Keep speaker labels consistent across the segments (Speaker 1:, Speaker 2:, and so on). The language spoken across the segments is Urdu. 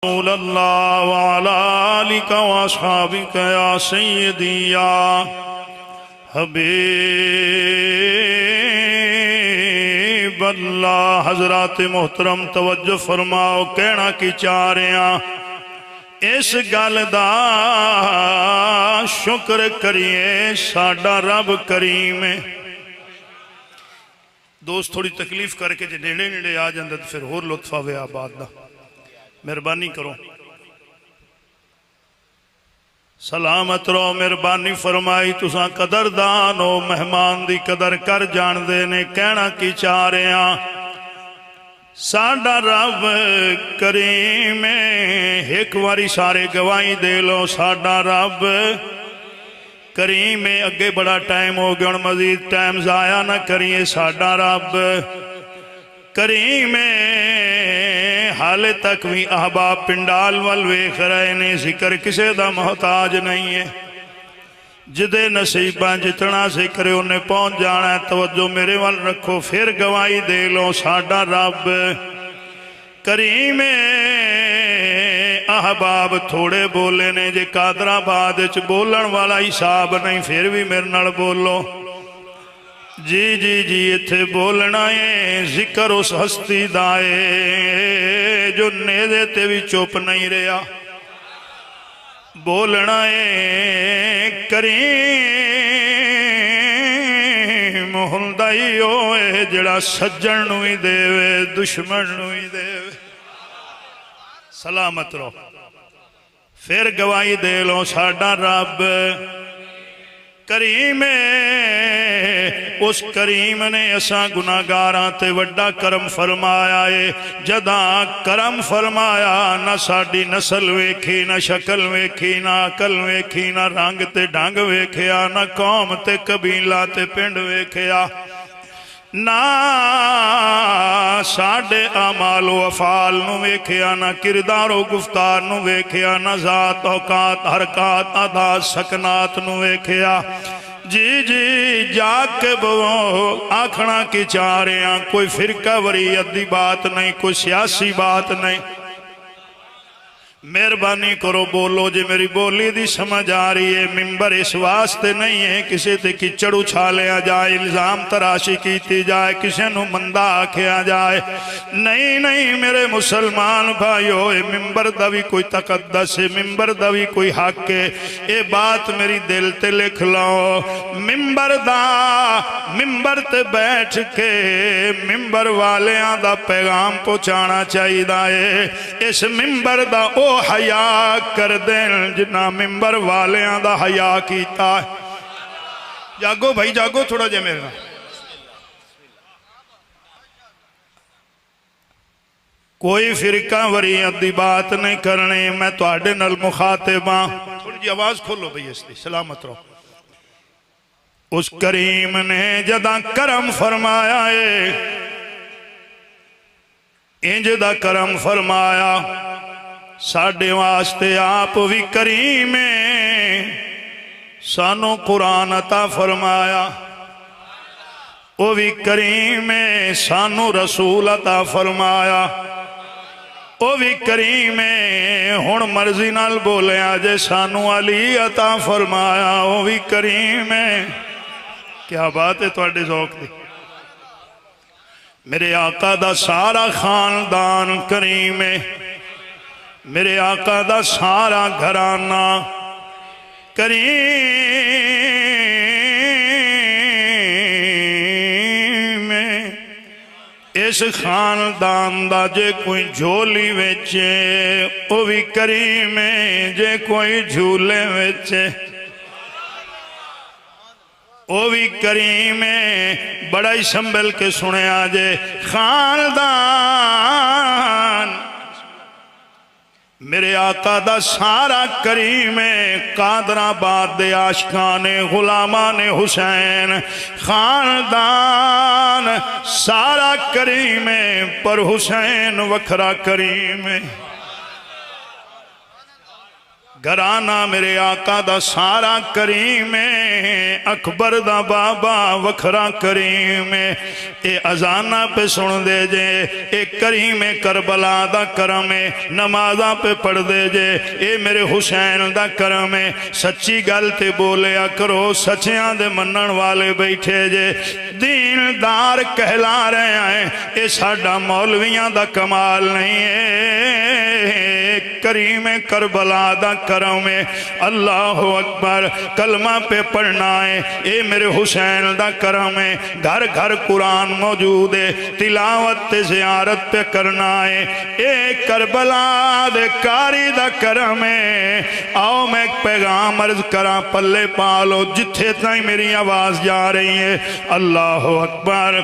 Speaker 1: رسول اللہ وعلا آلک واصحابک یا سیدی یا حبیب اللہ۔ حضرات محترم توجہ فرماؤ، کہنا کی چاہ رہے ہیں اس گل دا شکر کریے ساڈا رب کریم ہے۔ دوست تھوڑی تکلیف کر کے جے نیڑے نیڑے آ جاندے تو پھر ہور لطف آوے آباد دا، مہربانی کرو، سلامت رو، مہربانی فرمائی، تساں قدردان ہو، مہمان دی قدر کر جان دے نے۔ کہنا کی چاہ رہے ہیں ساڈا رب کریم ایک واری سارے گواہی دے لو، ساڈا رب کریم اگے بڑا ٹائم ہو گیا، مزید ٹائم ضائع نہ کریے۔ ساڈا رب کریم حالے تک بھی احباب پنڈال وال ویکھ رہے نے، ذکر کسے دا محتاج نہیں ہے، جدے نصیباں جتنا ذکر انہیں پہنچ جانا ہے۔ توجہ میرے وال رکھو، پھر گواہی دے لو، ساڈا رب کریم احباب تھوڑے بولے نے، جے قادر آباد وچ بولن والا حساب نہیں، پھر بھی میرے نال بولو۔ جی جی جی اتھے بولنا ہے، ذکر اس ہستی دائے جو نیدے تے بھی چوپ نہیں رہا، بولنا ہے کریم ہندائی ہوئے جڑا سجن نوی دے دشمن نوی دے۔ سلامت رو، پھر گواہی دے لو، ساڈا رب کریم اس کریم نے اساں گناہگاراں تے وڈا کرم فرمایا ہے۔ جداں کرم فرمایا نہ ساڈی نسل ویکھی، نہ شکل ویکھی، نہ عقل ویکھی، نہ رنگ تے ڈھنگ ویکھیا، نہ قوم تے قبیلہ تے پنڈ ویکھیا، نہ ساڈے اعمال و افعال نو ویکھیا، نہ کردار و گفتار نو ویکھیا، نہ ذات اوقات حرکات عادات سکنات نو ویکھیا۔ جی جی جا کے آکھنا کی چاہ رہے ہیں، کوئی فرقہ وریت دی بات نہیں، کوئی سیاسی بات نہیں، مہربانی کرو بولو جے میری بولی دی سمجھ آ رہی ہے۔ ممبر اس واسطے نہیں ہے کسی تے کچڑ اچھالیا جائے، الزام تراشی کیتی جائے، کسی نو مندہ آکھیا جائے، نہیں نہیں میرے مسلمان بھائیو، ممبر دا بھی کوئی تقدس ہے، ممبر دا بھی کوئی حق ہے، اے بات میری دل تے لکھ لو۔ ممبر دا ممبر تے بیٹھ کے ممبر والیاں دا پیغام پہنچانا چاہیے دائے، اس ممبر دا او حیاء کر دیں جنا ممبر والیاں دا حیاء کیتا ہے۔ جاگو بھائی جاگو تھوڑا جے میرے کوئی فرقہ وریت دی بات نہیں کرنے، میں تو آڈے نل مخاطباں، تھوڑی جی آواز کھولو بھئی اس دی، سلامت رہو۔ اس کریم نے جداں کرم فرمایا ہے، انج دا کرم فرمایا، ساڑھے واسطے آپ بھی کریم سانو قرآن عطا فرمایا، وہ بھی کریم سانو رسول عطا فرمایا، وہ بھی کریم ہن مرضی نال بولے آجے سانو علی عطا فرمایا، وہ بھی کریم کیا بات ہے تواڈے ذوق دی۔ میرے آقا دا سارا خاندان کریم ہے، میرے آقا دا سارا گھرانہ کریم، اس خاندان دا جے کوئی جھولی ویچے وہ بھی کریم، جے کوئی جھولے ویچے وہ بھی کریم۔ بڑا ہی سنبھل کے سنے آجے خاندان میرے آقا دا سارا کریم، قادر آباد دے عاشقان غلامان حسین خاندان سارا کریم، پر حسین وکھرا کریم۔ گھرانہ میرے آقا دا سارا کریم ہے، اکبر دا بابا وکھرا کریم ہے۔ اے ازانہ پہ سن دے جے، اے کریم کربلا دا کرم ہے، نمازہ پہ پڑھ دے جے، اے میرے حسین دا کرم ہے۔ سچی گل تے بولیا کرو، سچیاں دے منن والے بیٹھے جے، دیندار کہلا رہے ہیں، اے ساڈا مولویاں دا کمال نہیں ہے، کریم کربلا دا کرم ہے۔ اللہ اکبر، کلمہ پہ پڑھنا ہے، اے میرے حسین دا کرم ہے۔ گھر گھر قرآن موجود ہے، تلاوت تے زیارت پہ کرنا ہے، اے کربلا دے کاری دا کرم ہے۔ آؤ میں ایک پیغام عرض کرا، پلے پالو جتھے تائیں میری آواز جا رہی ہے۔ اللہ اکبر۔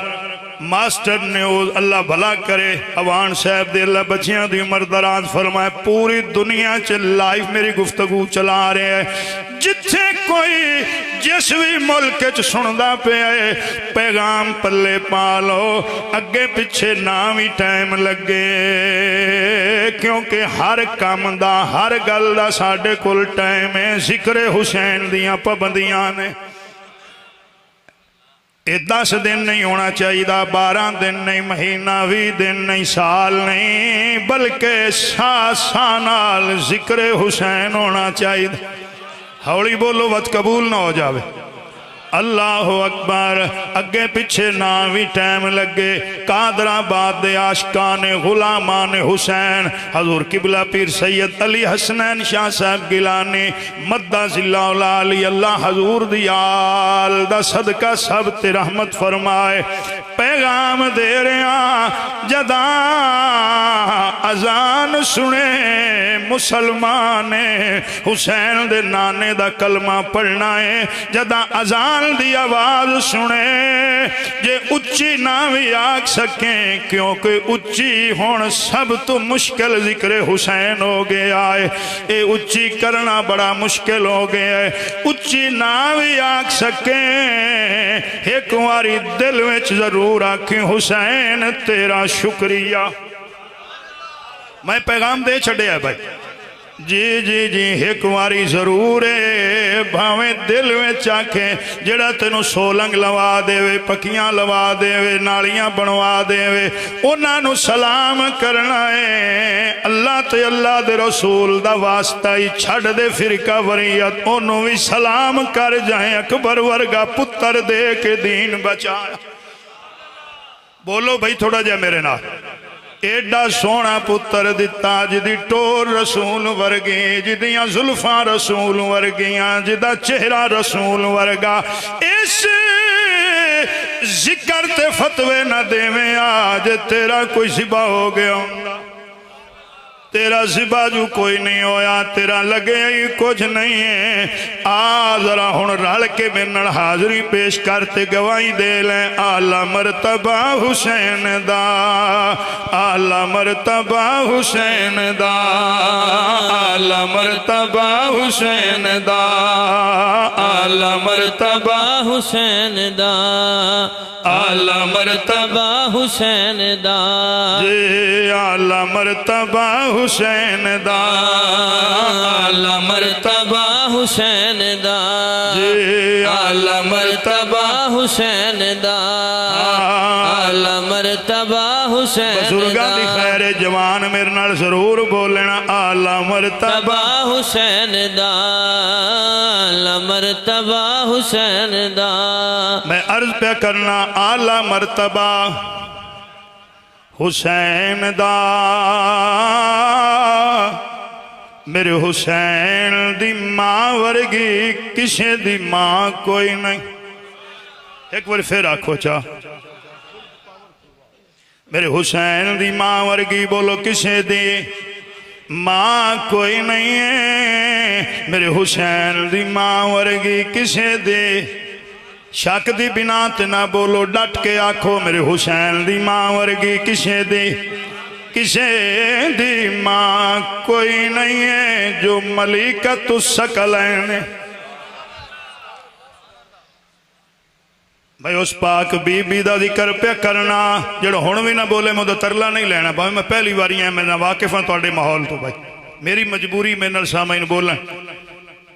Speaker 1: ماسٹر نے اللہ بھلا کرے، اوان صاحب دے اللہ بچیاں دی عمر دراز فرمائے، پوری دنیا چ لائف میری گفتگو چلا رہے ہیں، جتھے کوئی جس بھی ملک چ سندا پہ آئے، پیغام پلے پالو، اگے پچھے نامی ٹائم لگے، کیونکہ ہر کام دا ہر گل دا ساڑھے کل ٹائم ہے۔ ذکر حسین دیاں پابندیاں نے، 10 دن نہیں ہونا چاہیے، 12 دن نہیں، مہینہ 20 دن نہیں، سال نہیں، بلکہ سال ذکر حسین ہونا چاہیے۔ ہولی بولو وقت قبول نہ ہو جاوے۔ اللہ اکبر۔ اگے پچھے ناوی ٹائم لگے، قادر آباد دے عاشقان غلامان حسین حضور قبلہ پیر سید علی حسنین شاہ صاحب گیلانی مدہ ذلہ علی اللہ حضور دی آل دا صدقہ سب تے رحمت فرمائے۔ پیغام دے رہا جدا اذان سنے مسلمان حسین دے نانے دا کلمہ پڑھنا ہے، جدا اذان دی آواز سنے جے اچھی نہ بھی آگ سکیں، کیونکہ اچھی ہون سب تو مشکل ذکر حسین ہو گیا ہے، اے اچھی کرنا بڑا مشکل ہو گیا ہے، اچھی نہ بھی آگ سکیں، ایک واری دل وچ ضرور آکھیں حسین تیرا شکریہ۔ میں پیغام دے چھڑے ہے بھائی، جی جی جی ایک واری ضرور ہے، بھاویں دل میں چاکھیں جڑا تینوں سولنگ لوا دے وے، پکیاں لوا دے وے، نالیاں بنوا دے وے، انہاں نو سلام کرنا ہے۔ اللہ تے اللہ دے رسول دا واسطہ ہی چھڑ دے فرقہ وریت، انہوں بھی سلام کر جائیں، اکبر ورگا پتر دے کے دین بچایا۔ بولو بھائی تھوڑا جائے میرے نال، ایڈا سونا پتر دیتا جدی ٹور رسول ورگی، جدیاں زلفاں رسول ورگیاں، جدا چہرہ رسول ورگا، اس ذکر تے فتوے نہ دے میں آج تیرا کوئی سبا ہو گیا ہوں، تیرا سبا جو کوئی نہیں ہویا، تیرا لگے ہی کچھ نہیں ہے۔ ذرا ہن رل کے منن حاضری پیش کرتے گواہی دے لیں، اعلیٰ مرتبہ حسین دا، اعلیٰ مرتبہ حسین دا، اعلیٰ مرتبہ حسین دا، اعلیٰ مرتبہ حسین دا، اعلیٰ مرتبہ حسین دا، جی اعلیٰ مرتبہ حسین دا، اعلیٰ مرتبہ حسین دا، جی اعلیٰ مرتبہ حسین دا، اعلیٰ مرتبہ حسین دا۔ بزرگاں دی خیر جوان میرے نال ضرور بولنا، اعلیٰ مرتبہ حسین دا، اعلیٰ مرتبہ حسین دا۔ میں عرض پہ کرنا، اعلیٰ مرتبہ حسین دا، میرے حسین دی ماں ورگی کسے دی ماں کوئی نہیں۔ ایک بار پھر آکھو چاہ، میرے حسین دی ماں ورگی بولو کسے دی ماں کوئی نہیں ہے، میرے حسین دی ماں ورگی کسے دی شک دی بنا تے نہ بولو، ڈٹ کے آکھو میرے حسین دی ماں ورگی کسے دی ماں کوئی نہیں ہے، جو ملیکۃ الثقلین۔ بھائی اس پاک بی بی دا ذکر پہ کرنا، جڑا ہن بھی نہ بولے مجھے ترلا نہیں لینا، بھائی میں پہلی باری ہیں، میں نہ واقف ہوں توڑے ماحول تو بھائی میری مجبوری میں نال سامعین بولن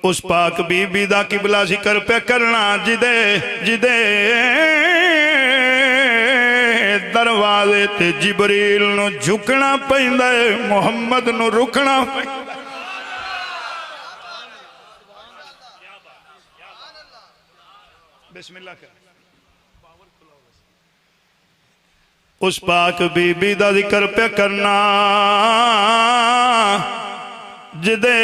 Speaker 1: اس پاک بی بی دا قبلہ ذکر پہ کرنا جدے دروازے تے جبریل نو جھکنا پہندہ ہے محمد نو رکنا پہندہ بسم اللہ کر اس پاک بی بی دا ذکر پہ کرنا جدے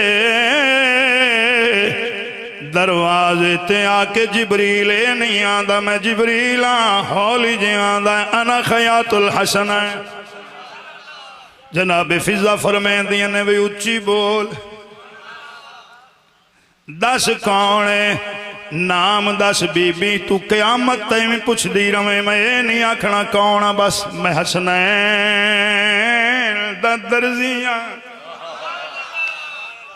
Speaker 1: دروازے تے آکے جبریل نہیں آندہ میں جبریل ہولی جی آندہ انا خیات الحسن ہے جناب فضا فرمائیں دیا نے بھی اچھی بول دس کونے نام دس بی بی تو قیامت تے میں پوچھ دی رہے میں یہ نہیں آکھنا کونا بس میں حسنین دا درزیاں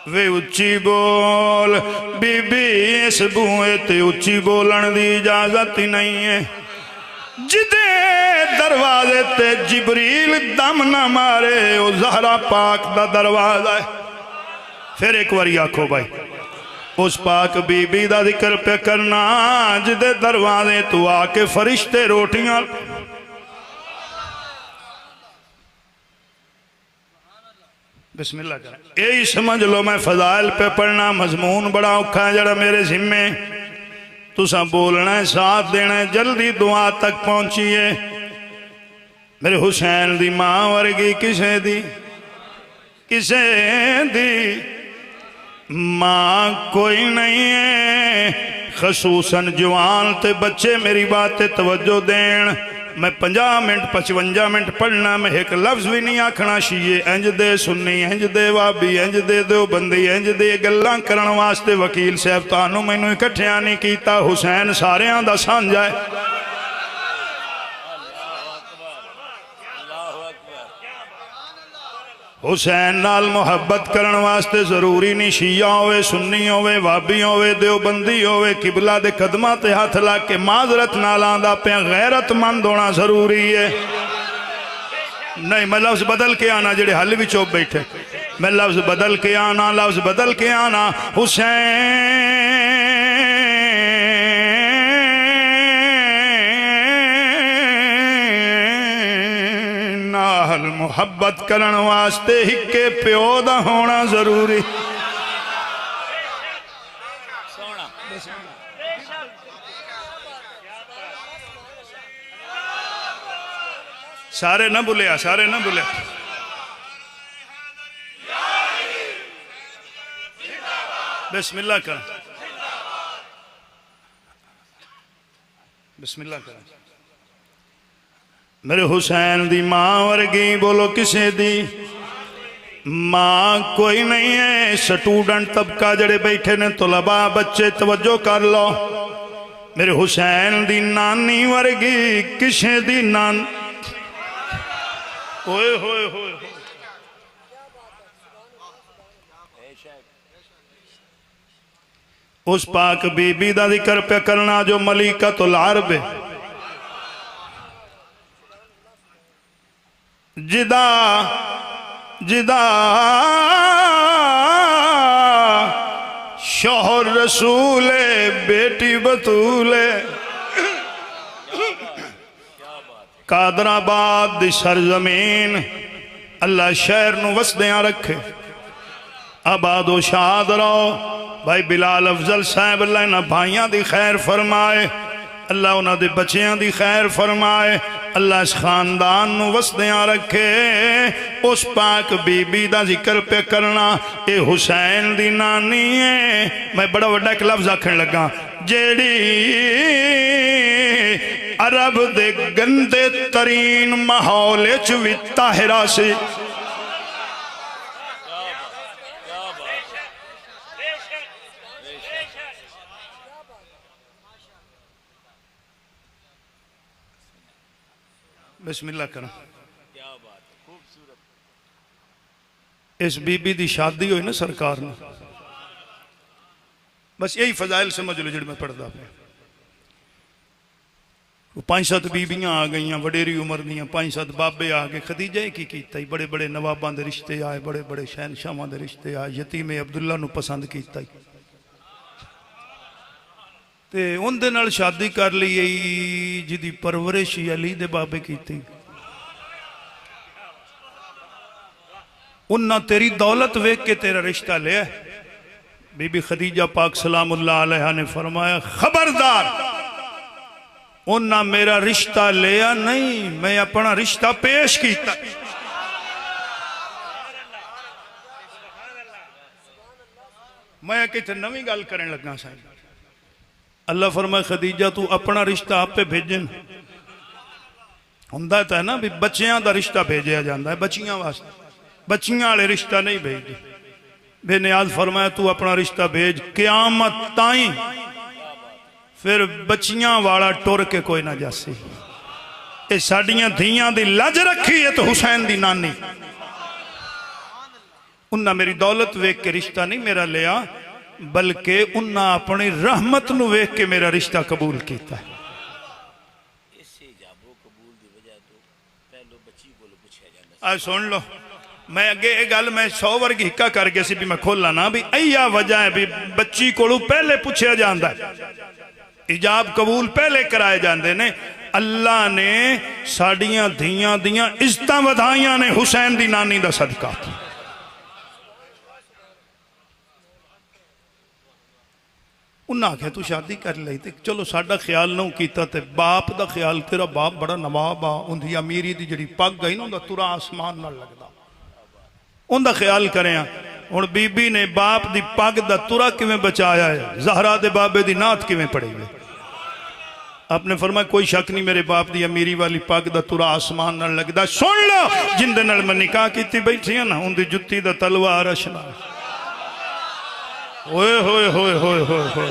Speaker 1: وے اچھی بول بی بی اس بوئے تے اچھی بولن دی اجازت ہی نہیں ہے جدے دروازے تے جبریل دم نہ مارے او زہرا پاک دا دروازہ ہے پھر ایک واری آکھو بھائی اس پاک بی بی دا ذکر پہ کرنا جدے دروازے تو آکے فرشتے روٹیاں بسم اللہ کریں یہی سمجھ لو میں فضائل پہ پڑھنا مضمون بڑا اوکھا ہے جڑا میرے ذمے تو سا بولنا ہے ساتھ دینا ہے جلدی دعا تک پہنچیے میرے حسین دی ماں ورگی کسے دی ماں کوئی نہیں ہے خصوصاً جوان تے بچے میری باتیں توجہ دین میں 50 منٹ 55 منٹ پڑھنا میں ایک لفظ بھی نہیں آکھنا شیئے انج دے سنی انج دے وابی انج دے دیوبندی انج دے گلاں کرن واسطے وکیل صاحب تانوں مینوں اکٹھیاں نہیں کیتا حسین ساریاں دا سانجھا ہے حسین نال محبت کرن واسطے ضروری نہیں شیعہ ہوئے سنی ہوئے وابی ہوئے دیوبندی ہوئے قبلہ دے قدمہ تے ہاتھ لا کے معذرت نالاں دا پہ غیرت مند ہونا ضروری ہے نہیں میں لفظ بدل کے آنا جڑے حل بھی چوب بیٹھے میں لفظ بدل کے آنا حسین محبت کرن واسطے ہکے پیو دا ہونا ضروری سارے نہ بھولیا بسم اللہ کر میرے حسین دی ماں ورگی بولو کسے دی ماں کوئی نہیں ہے سٹوڈنٹ طبقہ جڑے بیٹھے نے طلباء بچے توجہ کر لو میرے حسین دی نانی ورگی کسے دی نان ہوئے اس پاک بی بی دا ذکر پہ کرنا جو ملیکۃ العرب جدا شوہر رسول بیٹی بطول قادر آباد دی سرزمین اللہ شہر نو وسدیاں رکھے آباد و شاد رہو بھائی بلال افضل صاحب اللہ انہاں بھائیاں دی خیر فرمائے اللہ انہاں دے بچیاں دی خیر فرمائے اللہ اس خاندان نو وسدیاں رکھے اس پاک بی بی دا ذکر پہ کرنا اے حسین دی نانی ہے میں بڑا وڈا ایک لفظ آکھن لگا جیڑی عرب دے گندے ترین ماحول چوی طاہرہ سے بسم اللہ کرنا اس بی بی دی شادی ہوئی نا سرکار نے بس یہی فضائل سمجھ لو جڑ میں پڑھ دا پہ 5-7 بیبیاں آ گئیاں وڈیری عمر دیاں 5-7 بابے آ گئے خدیجہ کی کیتا ہی بڑے بڑے نواباں دے رشتے آئے بڑے بڑے شہنشاہاں دے رشتے آئے یتیم عبداللہ نو پسند کیتا ہی تے ان دے نال شادی کر لی جدی پرورش علی دے بابے کیتی انہاں تیری دولت ویکھ کے تیرا رشتہ لیا بی بی خدیجہ پاک سلام اللہ علیہ نے فرمایا خبردار انہاں میرا رشتہ لیا نہیں میں اپنا رشتہ پیش کیتا میں کہتے نویں گل کرنے لگا سائیں اللہ فرمائے خدیجہ تو اپنا رشتہ آپ پہ بھیجن ہندہ ہے نا بھی بچیاں دا رشتہ بھیجیا جاندہ ہے بچیاں واسطے بچیاں والے رشتہ نہیں بھیج دی بے نیاز فرمایا تو اپنا رشتہ بھیج قیامت تائیں پھر بچیاں والا ٹور کے کوئی نہ جاسی اے ساڑیاں دھیاں دی لج رکھی ہے تو حسین دی نانی انہاں میری دولت ویک کے رشتہ نہیں میرا لیا بلکہ انہاں اپنی رحمت نو ویک کے میرا رشتہ قبول کیتا ہے آج سن لو میں اگے ایک گل میں 100 ورگی ہکا کر گیا سی بھی میں کھولا نا بھی ایا وجہ ہے بھی بچی کوڑو پہلے پوچھے جاندہ ہے اجاب قبول پہلے کرائے جاندے نے اللہ نے ساڑیاں دھیاں دیاں عزتاں ودھائیاں نے حسین دی نانی دا صدقہ انہاں آکھے تو شادی کر لئی تے چلو ساڑا خیال نہ کیتا تے باپ دا خیال تیرا باپ بڑا نواب ان دی امیری دی جڑی پگ گئی نا ان دا ترا آسمان نہ لگدا ان دا خیال کریں اور بی بی نے باپ دی پگ دا ترا کیویں بچایا ہے زہرا دے بابے دی نات کیویں پڑے گئے آپ نے فرمایا کوئی شک نہیں میرے باپ دی امیری والی پگ دا ترا آسمان نہ لگدا سن لو جن دے نال میں نکاح کیتی بیٹھی ہیں نا ان دی جتی دا تلوار اشنا ہوئے ہوئے ہوئے ہوئے ہوئے ہوئے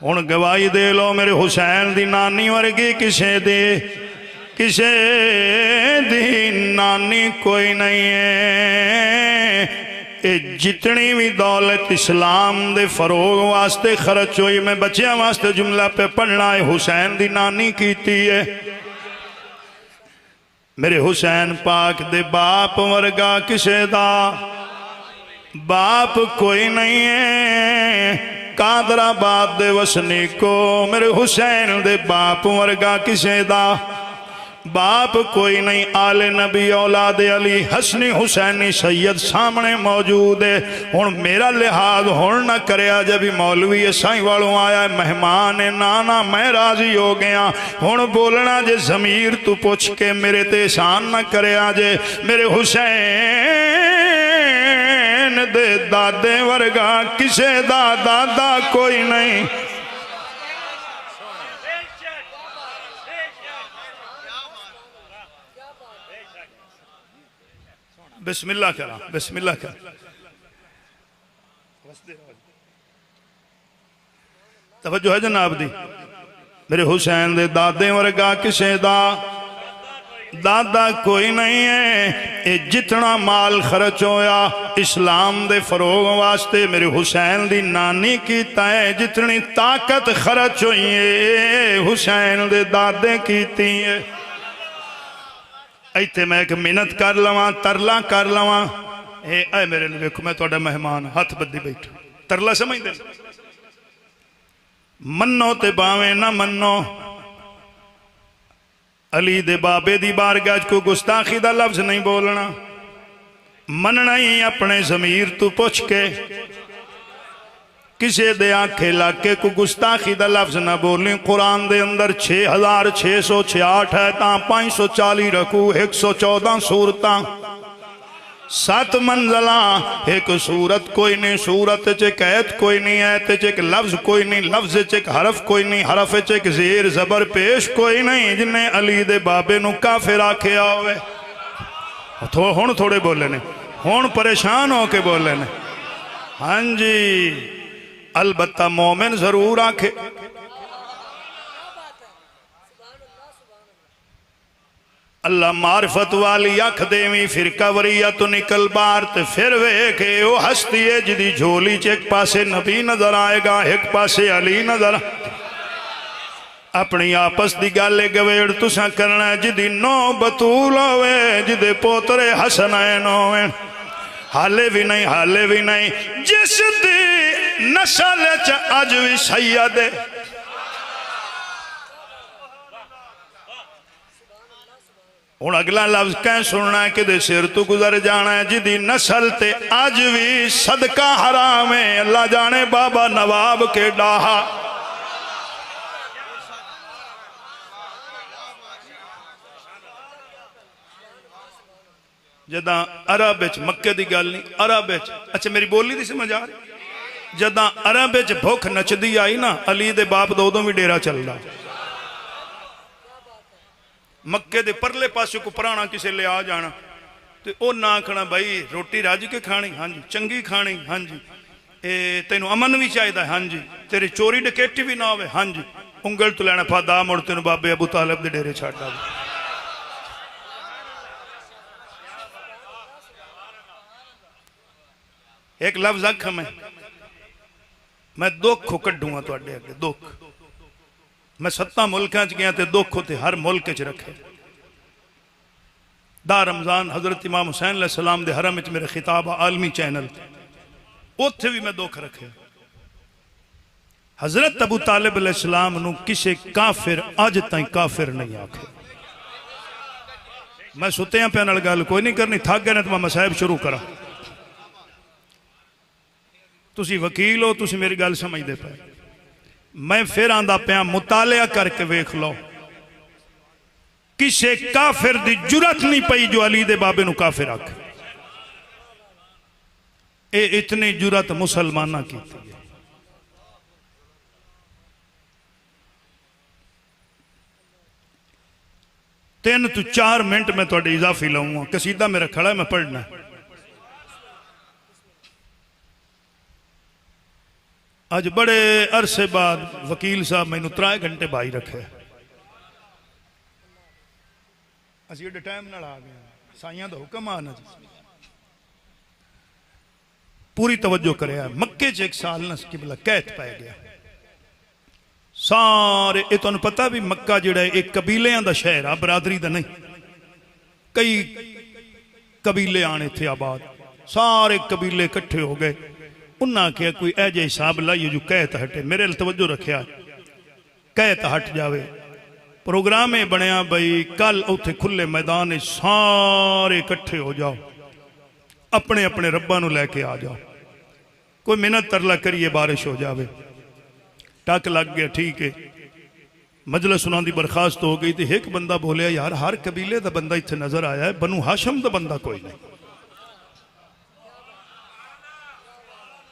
Speaker 1: ان گواہی دے لو میرے حسین دی نانی ورگی کسے دی نانی کوئی نہیں ہے اے جتنی بھی دولت اسلام دے فروغ واسطے خرچ ہوئی میں بچیاں واسطے جملہ پہ پڑھنا ہے حسین دی نانی کیتی ہے میرے حسین پاک دے باپ ورگا کسے دا باپ کوئی نہیں ہے قادر آباد دے وسنی کو میرے حسین دے باپ ورگا کسے دا باپ کوئی نہیں آل نبی اولاد علی حسنی حسینی سید سامنے موجود ہے ہن میرا لحاظ ہن نہ کریا جب مولوی سائیں والوں آیا مہمان نانا میں راضی ہو گیا ہن بولنا جے ضمیر تو پوچھ کے میرے تے احسان نہ کریا جے میرے حسین دے دادے ورگا کسے دادا کوئی نہیں بسم اللہ کرا بسم اللہ کرا توجہ ہے جناب دی میرے حسین دے دادے ورگا کسے دادا کوئی نہیں ہے اے جتنا مال خرچ ہویا اسلام دے فروغ واسطے میرے حسین دی نانی کیتا ہے جتنی طاقت خرچ ہوئی ہے حسین دے دادے کیتی ہے ایتے میں ایک منت کر لواں ترلا کر لواں اے میرے لئے دیکھو میں توڑا مہمان ہاتھ بدی بیٹھو ترلا سمجھ دے منو تے باویں نہ منو علی دے بابے دی بارگاہ کو گستاخی دا لفظ نہیں بولنا مننا ہی اپنے ضمیر تو پوچھ کے کسے دے آنکھے لاکے کو گستاخی دا لفظ نہ بولیں قرآن دے اندر 6668 ہے تاں 540 رکو 114 سورتاں 7 منزلہ ایک سورت کوئی نہیں سورت چک ایت کوئی نہیں ایت چک لفظ کوئی نہیں لفظ چک حرف کوئی نہیں حرف چک زیر زبر پیش کوئی نہیں جنہیں علی دے بابے نو کافر آکھے آوے ہون تھوڑے بولے نے ہون پریشان ہو کے بولے نے ہاں جی البتہ مومن ضرور آکھے اللہ معرفت والی اکھ دیویں فرقہ وریہ تو نکل بار تے پھر ویکھے وہ ہستی ہے جدی جھولی چ ایک پاسے نبی نظر آئے گا ایک پاسے علی نظر اپنی آپس دی گالے گویڑ تساں کرنا ہے جدی نو بطول ہوئے جدے پوترے حسنین ہوئے حالے بھی نہیں جس دی نسل چ اج وی سید ہن اگلا لفظ کہیں سننا ہے کہ دے سر تو گزر جانا ہے جدی نسل تے اج وی صدقہ حرام ہے اللہ جانے بابا نواب کے ڈاہا جداں عرب وچ مکے دی گل نہیں عرب وچ اچھا میری بولی دی سمجھ آ رہی جداں عرب وچ بھوک نچدی آئی نا علی دے باپ دو بھی ڈیرا چل رہا مکے دے پرلے پاسے کو پرانا کسے لے آ جانا تو او نہ کھنا بھائی روٹی راج کے کھانی ہاں جی چنگی کھانی ہاں جی تینو امن بھی چاہیے ہاں جی تیری چوری ڈکیٹی بھی نہ ہوئے ہاں جی انگل تو لینا پا دا مڑ تینو بابے ابو طالب دے ڈیرے چھاڑ دا ایک لفظ اکھ میں دکھ کو کڈوں گا تو اڈے اگے دکھ میں 7 ملکاں چ گیا تے دکھ ہوتے ہر ملک چ رکھے دا رمضان حضرت امام حسین علیہ السلام دے حرم وچ میرے خطاب عالمی چینل اوتھے بھی میں دکھ رکھے حضرت ابو طالب علیہ السلام نو کسے کافر اج تائیں کافر نہیں آکھے میں ستیاں پہ نال گل کوئی نہیں کرنی تھک گئے نے تو میں مسائب شروع کرا تسی وکیل ہو تسی میری گل سمجھ دے پائے میں پھر آندہ پیا مطالعہ کر کے ویکھ لو کسے کافر دی جرات نہیں پئی جو علی دے بابے نو کافر آکھ اے اتنی جرات مسلمانہ کی تھی تین تو 4 منٹ میں توڑے اضافی لاؤں گا قصیدہ میرا کھڑا ہے میں پڑھنا ہے آج بڑے عرصے بعد وکیل صاحب میں 3 گھنٹے بائی رکھے اسی یہ ٹائم نہ آ گیا سائیاں دا حکم آنا جی پوری توجہ کرے آئے مکے چ 1 سال نہ قبلہ قید پائے گیا سارے یہ تو پتہ بھی مکہ جڑا ہے ایک قبیلے دا شہر ہے برادری دا نہیں کئی قبیلے آنے تھے آباد سارے قبیلے کٹھے ہو گئے انہاں کیا کوئی اے جے حساب لائیے جو قید ہٹے میرے توجہ رکھیا قید ہٹ جاوے پروگرام بنیا بھئی کل اوتھے کھلے میدان سارے کٹھے ہو جاؤ اپنے اپنے رباں نو لے کے آ جاؤ کوئی منت ترلا کریے بارش ہو جاوے ٹاک لگ گیا ٹھیک ہے مجلس انہاں دی برخاست ہو گئی تھی ایک بندہ بولیا یار ہر قبیلے دا بندہ اتھے نظر آیا ہے بنو ہاشم دا بندہ کوئی نہیں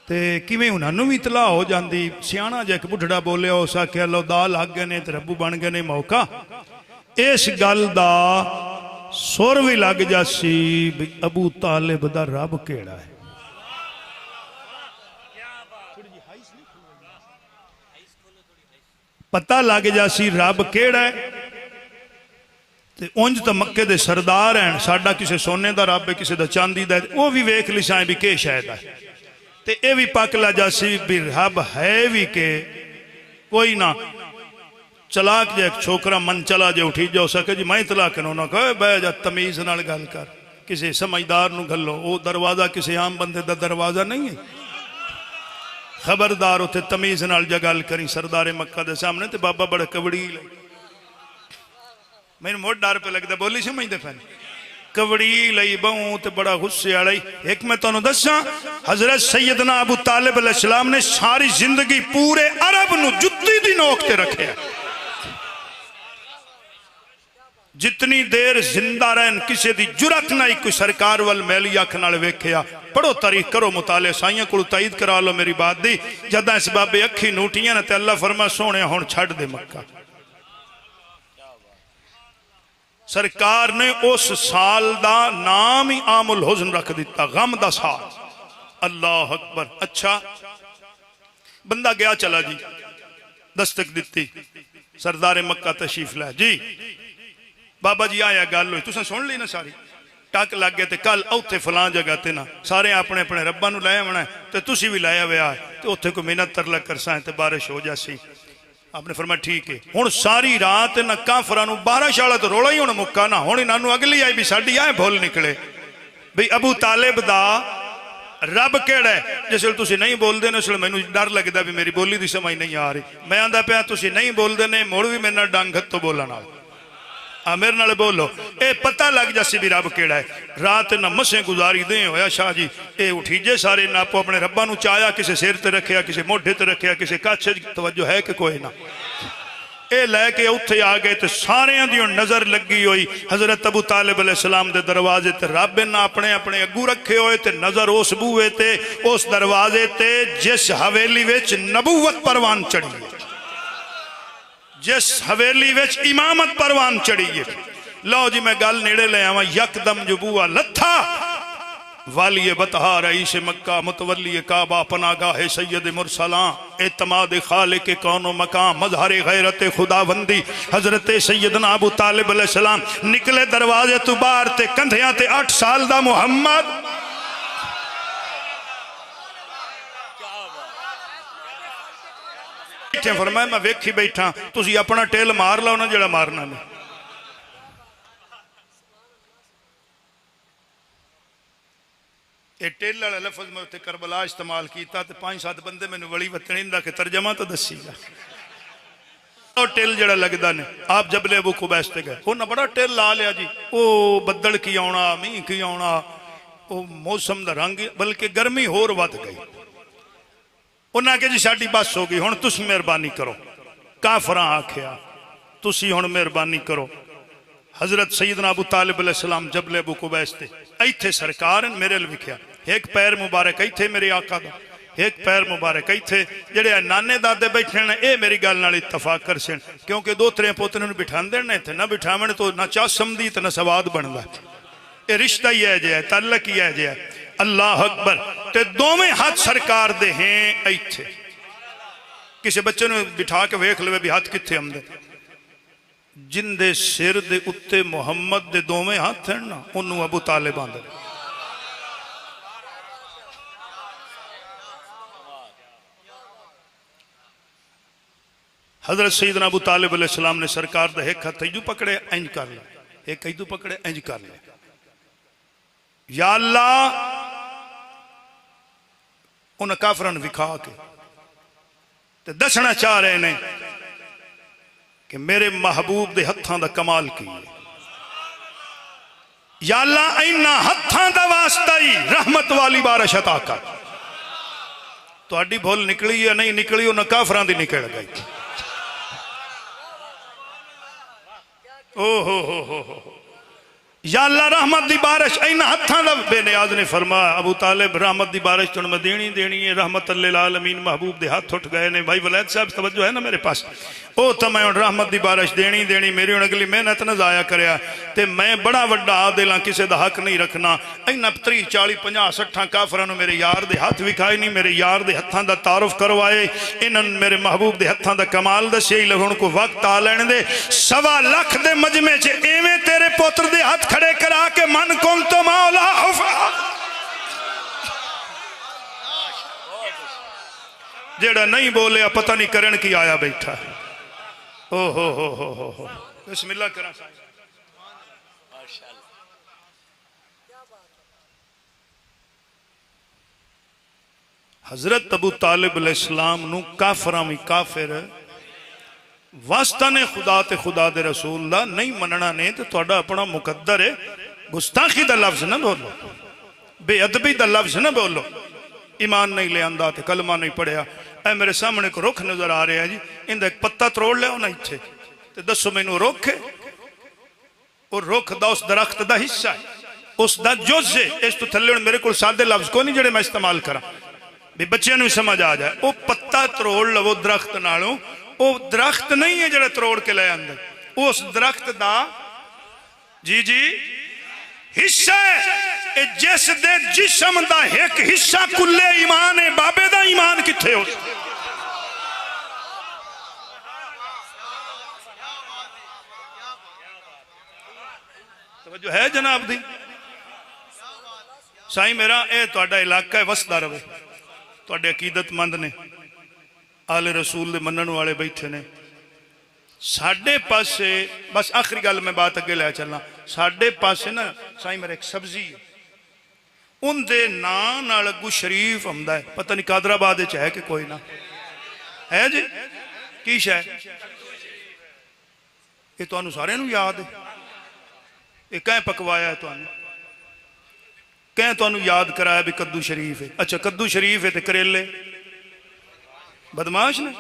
Speaker 1: تے کیویں انہاں نوں بھی اطلاع ہو جاندی سیاںا جے ایک بڈھڑا بولیا ہو سا کہ اللہ دا لگ گئے نے تے ربو بن گئے نے موقع اس گل دا سر بھی لگ جاسی ابو طالب دا رب کیڑا ہے پتہ لگ جاسی رب کیڑا ہے تے اونج تا مکے دے سردار ہیں ساڈا کسے سونے دا رب ہے کسے دا چاندی دا ہے وہ بھی ویکھ لسائیں بھی کہ شاید ہے تے اے بھی پاک لجا سی بھی رب ہے بھی کہ کوئی نہ چلاک جے ایک چھوکرا من چلا جے اٹھی جاؤ سکے جی میں اطلاع کنو نہ کہے بے جا تمیز نال گل کر کسی سمجھدار نو گھلو وہ دروازہ کسی عام بندے دا دروازہ نہیں ہے خبردار ہوتے تمیز نال جا گل کریں سردار مکہ دے سامنے تے بابا بڑا کبڑی لے میں نے موٹ ڈار پہ لگتا بولی سمجھ دے پہنے کبڑی لئی بہوں تے بڑا غصے آڑائی ایک میں تو دساں حضرت سیدنا ابو طالب علیہ السلام نے ساری زندگی پورے عرب نو جتی دی نوکتے رکھے جتنی دیر زندہ رہن کسی دی جرات نہ کوئی سرکار والمیلی آکھنال ویکھیا پڑھو تاریخ کرو مطالعہ سائیاں کو تائید کرا لو میری بات دی جدہ اس بابے اکھی نوٹیاں نہ تے اللہ فرما سونے ہون چھڑ دے مکہ سرکار نے اس سال دا نام ہی عام الحزن رکھ دیتا غم دا سال اللہ اکبر اچھا بندہ گیا چلا جی دستک دیتی سردار مکہ تشریف لے جی بابا جی آیا گل ہوئی تساں سن لی نا ساری ٹک لگ گئے تے کل اوتھے فلان جگہ تے نا سارے اپنے اپنے رباں نو لے آونا تے تسی بھی لے آویا تے اوتھے کوئی منت ترلا کرساں تے بارش ہو جاسی آپ نے فرمایا ٹھیک ہے ہن ساری رات نہ کافراں نو بارش والا تے رولا ہی ہن مکا نا ہن انہاں نو اگلی آئی بھی ساڈی آئے بھول نکلے بھئی ابو طالب دا رب کیڑا ہے جس ویلے تسی نہیں بول دے نے اس ویلے مینوں ڈر لگدا بھی میری بولی دی سمجھ نہیں آ رہی میں آندا پیا تسی نہیں بول دے نے مڑ بھی میرے نال ڈنگ ہتھوں بولن نال میرے نال بولو اے پتہ لگ جاسی بھی رب کیڑا ہے رات نہ مسیں گزاری دیں ہویا شاہ جی اے اٹھیجے سارے نہ اپو اپنے رباں نو چایا کسے سیر تے رکھیا کسے موڈھے تے رکھیا کسے کچھ توجہ ہے کہ کوئی نہ اے لے کے اتھے آگئے تے سارے دیوں نظر لگی ہوئی حضرت ابو طالب علیہ السلام دے دروازے تے رب نے اپنے اپنے اگو رکھے ہوئے تے نظر اس بوئے تے اس دروازے تے جس حویلی وچ نبوت پروان چڑھی جس حویلی وچ امامت پروان چڑھی ہے لو جی میں گل نیڑے لے آواں یکدم جو بوا لتھا والی بطہا رئیس مکہ متولی کعبہ پناہگاہ سید مرسلاں اعتماد خالق کون و مقام مظہر غیرت خداوندی حضرت سیدنا ابو طالب علیہ السلام نکلے دروازے تو باہر تے کندھیاں تے 8 سال دا محمد فرمایا میں ویکھی بیٹھا تسی اپنا ٹیل مار لاؤ نا جڑا مارنا نے اے ٹیل والا لفظ میں تے کربلا استعمال کیتا تے 5-7 بندے مینوں ولی وطنی دا کہ ترجمہ تو دسی گا او ٹیل جڑا لگدا نے آپ جبل ابو قبیس تے گئے انہاں بڑا ٹیل لا لیا جی او بدل کی آونا میہ کی آونا او موسم دا رنگ بلکہ گرمی ہور ود گئی انہاں کہ جی ساڈی بس ہو گئی ہن تسی مہربانی کرو کافراں آکھیا تسی ہن مہربانی کرو حضرت سیدنا ابو طالب علیہ السلام جبل ابو قبیس تے ایتھے سرکار میرے لکھیا ایک پیر مبارک ایتھے میرے آقا دا ایک پیر مبارک ایتھے جڑے نانے دادے بیٹھے نے اے میری گل نال اتفاق کرسن کیونکہ 2-3 پوترے نوں بٹھاندے نے تے نہ بٹھاون تو نہ چا سمدی تے نہ سواد بندا اے رشتہ ہی ہے جے تعلق ہی ہے جے اللہ اکبر تے دوویں ہاتھ سرکار دے ہیں ایتھے کسی بچے نے بٹھا کے ویکھ لوے بھی ہاتھ کتھے ہم دے جن دے سر دے اتے محمد دے دوویں ہاتھ ہیں نا انہوں ابو طالب آندے حضرت سیدنا ابو طالب علیہ السلام نے سرکار دے ایک ہاتھ ایجو پکڑے انج کر لے ایک ایجو پکڑے انج کر لے یا اللہ انہاں کافران وکھا کے تے دسنا چاہ رہے نے کہ میرے محبوب دے ہتھاں دا کمال کی یا اللہ اینا ہتھاں دا واسطہ ہی رحمت والی بارش عطا کر تو اڈی بھول نکلی یا نہیں نکلی انہاں کافران دی نکل گئی یا اللہ رحمت دی بارش اینا ہتھاں دا بے نیاز نے فرمایا ابو طالب رحمت دی بارش تو میں دینی ہے رحمت للعالمین محبوب دے ہاتھ اٹھ گئے نے بھائی ولید صاحب توجہ ہے نا میرے پاس او تا میں رحمت دی بارش دینی میری ان اگلی محنت نہ ضائع کریا تے میں بڑا وڈا عادل ہاں کسے دا حق نہیں رکھنا اینا 30 40 50 60 کافرانوں میرے یار دے ہاتھ وکھائے نہیں میرے یار دے ہتھاں دا تعارف کروائے انہاں میرے محبوب دے ہتھاں دا کمال دسے لگن کو وقت آ لینے دے 1.25 لاکھ دے مجمع چ ایویں تیرے پوتر دے ہاتھ کھڑے کرا کے من کن تو مولا جیڑا نہیں بولے پتہ نہیں کرن کی آیا بیٹھا ہو بسم اللہ کرا حضرت ابو طالب علیہ السلام نو کافرامی کافر واسطہ نے خدا تے خدا دے رسول دا نہیں مننا نے تے توڑا اپنا مقدر ہے گستاخی دا لفظ نہ بولو بے ادبی دا لفظ نہ بولو ایمان نہیں لے آندہ تے کلمہ نہیں پڑھیا اے میرے سامنے کو رکھ نظر آ رہے ہیں جی اندہ ایک پتہ تروڑ لے ہونا ہی تھے تے دسو میں انہوں رکھے اور رکھ دا اس درخت دا حصہ ہے اس دا جز ہے اس تو تھلے میرے کو سادے لفظ کو نہیں جڑے میں استعمال کرا بھی بچے نے سمجھ آ جائے وہ پتہ تروڑ لے وہ درخت نالوں وہ درخت نہیں ہے جڑے تروڑ کے لے اندر اس درخت دا جی حصہ ہے جس دے جسم دا ایک حصہ کلے ایمان ہے بابے دا ایمان کتھے ہو توجہ ہے جناب دی سائیں میرا اے تہاڈا علاقہ ہے وسدا رہے تہاڈے عقیدت مند نے آل رسول دے منن والے بیٹھے نے ساڈے پاسے بس آخری گل میں بات اگے لے چلنا ساڈے پاسے نا سائیں میرا ایک سبزی ان دے نام نال اگوں شریف ہوندا ہے پتہ نہیں قادر آباد وچ ہے کہ کوئی نہ ہے جی کی شے یہ تانوں سارے نوں یاد ہے یہ کہیں پکوایا ہے کہیں تانوں یاد کرایا بھی کدو شریف ہے اچھا کدو شریف ہے تے کریلے بدماش نے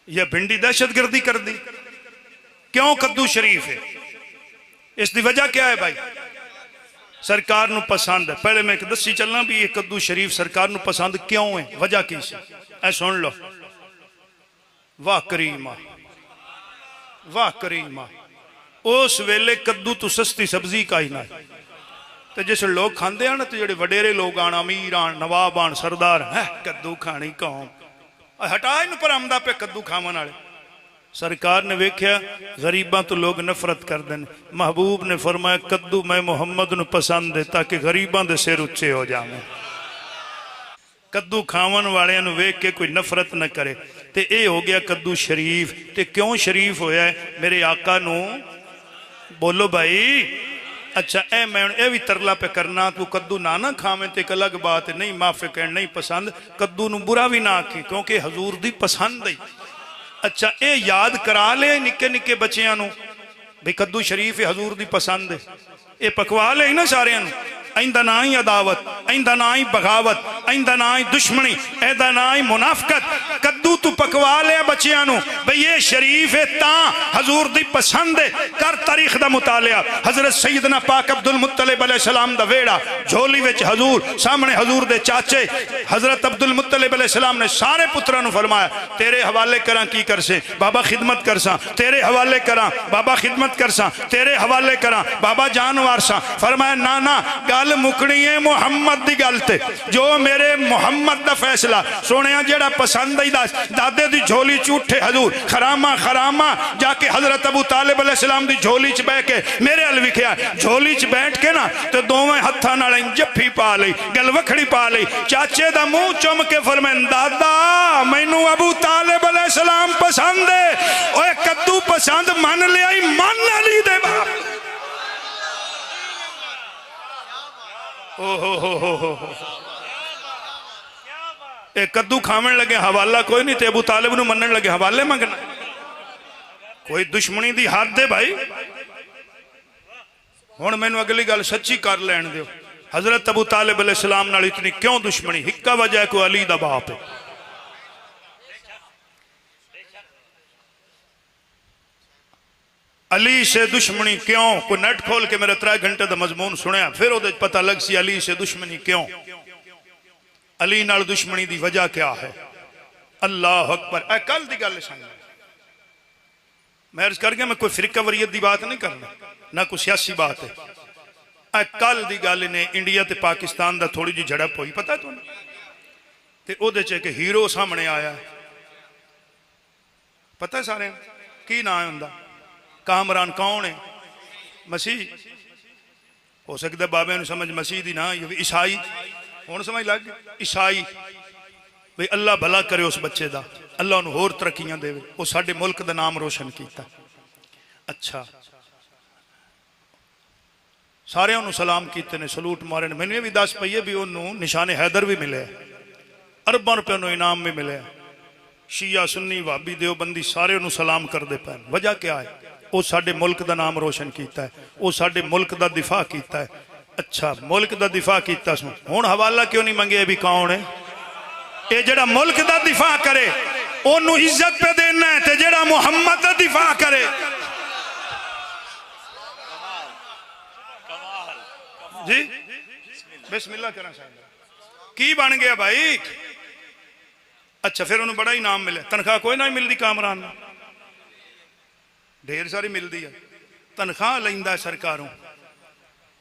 Speaker 1: یا بھنڈی دہشت گردی کر دی کیوں کدو شریف ہے اس دی وجہ کیا ہے بھائی سرکار نو پسند ہے پہلے میں ایک دسی چلنا بھی یہ کدو شریف سرکار نو پسند کیوں ہے وجہ کی سی اے سن لو واہ کریمہ واہ کریمہ اس ویلے کدو تو سستی سبزی کا ہی نہ تو جس لوگ کھاندے ہیں نا تو جڑے وڈیرے لوگ آن امیر آن نواب آن سردار کدو کھانی قوم ہٹا ہی پر آمدہ پہ کدو کھاون والے سرکار نے ویکھیا غریباں تو لوگ نفرت کر دیں محبوب نے فرمایا کدو میں محمد نو پسند ہے تاکہ غریباں دے سر اچھے ہو جاویں کدو کھاون والے نو ویکھ کے کوئی نفرت نہ کرے تے اے ہو گیا کدو شریف تے کیوں شریف ہویا ہے میرے آقا نو بولو بھائی اچھا اے میں اے بھی ترلا پہ کرنا تو کدو نہ کھاویں تے ایک الگ بات ہے نہیں معافی کہن نہیں پسند کدو نو برا بھی نہ آکھی کیونکہ حضور دی پسند ہے اچھا اے یاد کرا لے نکے نکے بچیاں نو بھئی کدو شریف حضور دی پسند ہے اے پکوا لے نا سارے نو ایندہ نہ ہی عداوت ایندہ نہ ہی بغاوت ایندہ نہ ہی دشمنی ایندہ نہ ہی منافقت کدو تو پکوا لے بچیانو بھئی یہ شریف ہے تاں حضور دی پسند ہے کر تاریخ دا مطالعہ حضرت سیدنا پاک عبدالمطلب علیہ السلام دا ویڑا جھولی وچ حضور سامنے حضور دے چاچے حضرت عبدالمطلب علیہ السلام نے سارے پترانو فرمایا تیرے حوالے کراں کی کرسیں بابا خدمت کرساں تیرے حوالے کراں بابا خدمت کرساں تیرے حوالے کراں بابا جانوار ساں فرمایا نانا گال مکڑی ہے محمد دی گلتے جو میرے محمد دا فیصلہ سونیاں جیڑا پسند ہی دادے دی جھولی چوٹھے حضور خرامہ خرامہ جا کے حضرت ابو طالب علیہ السلام دی جھولی چ بے کے میرے علوی کیا جھولی چ بیٹھ کے نا تو دوویں ہتھاں نال جفی پا لئی گل وکھڑی پا لئی چاچے دا منہ چم کے فرمائیں دادا مینوں ابو طالب علیہ السلام پسند ہے اوے کدو پسند من لیا ہی من علی دے باپ ایک کدو کھامن لگے حوالہ کوئی نہیں تے ابو طالب نو منن لگے حوالے مانگنا کوئی دشمنی دی حد دے بھائی ہن مینوں اگلی گل سچی کر لین دیو حضرت ابو طالب علیہ السلام نال اتنی کیوں دشمنی ہکا وجہ ہے کوئی علی دا باپ ہے علی سے دشمنی کیوں کوئی نیٹ کھول کے میرے 3 گھنٹے دا مضمون سنیا پھر وہ پتہ لگ سی علی سے دشمنی کیوں علی نال دشمنی دی وجہ کیا ہے اللہ اکبر اے کل دی گل سن میں عرض کر گیا میں کوئی فرقہ وریت دی بات نہیں کرنا نہ کوئی سیاسی بات ہے اے کل دی گل نے انڈیا تے پاکستان دا تھوڑی جی جھڑپ ہوئی پتہ ہے تو تے او دے چے کہ ہیرو سامنے آیا پتہ ہے سارے کی نام ہے ہوندا کامران کون ہے مسیح ہو سکتا ہے بابے نے سمجھ مسیح دی نا یہ عیسائی ہون سمجھ لگ عیسائی بھئی اللہ بھلا کرے اس بچے دا اللہ انہوں اور ترقیاں دے وہ ساڑھے ملک دا نام روشن کیتا اچھا سارے انہوں سلام کیتے نے سلوٹ مارے نے میں نے بھی داس پہیے بھی انہوں نشان حیدر بھی ملے اربان روپے انہوں انعام بھی ملے شیعہ سنی وابی دیوبندی سارے انہوں سلام کر دے پہن وجہ کیا ہے وہ ساڑھے ملک دا نام روشن کیتا ہے وہ ساڑھے ملک دا دفاع کیتا ہے اچھا ملک دا دفاع کیتا سن ہون حوالہ کیوں نہیں منگے بھی کون ہے اے جڑا ملک دا دفاع کرے انہوں عزت پہ دینا ہے تے جڑا محمد دا دفاع کرے جی بسم اللہ کرنا صاحب کی بن گیا بھائی اچھا پھر انہوں بڑا ہی نام ملے تنخواہ کوئی نہیں مل دی کامران ڈھیر ساری مل دی ہے تنخواہ لیندہ ہے سرکاروں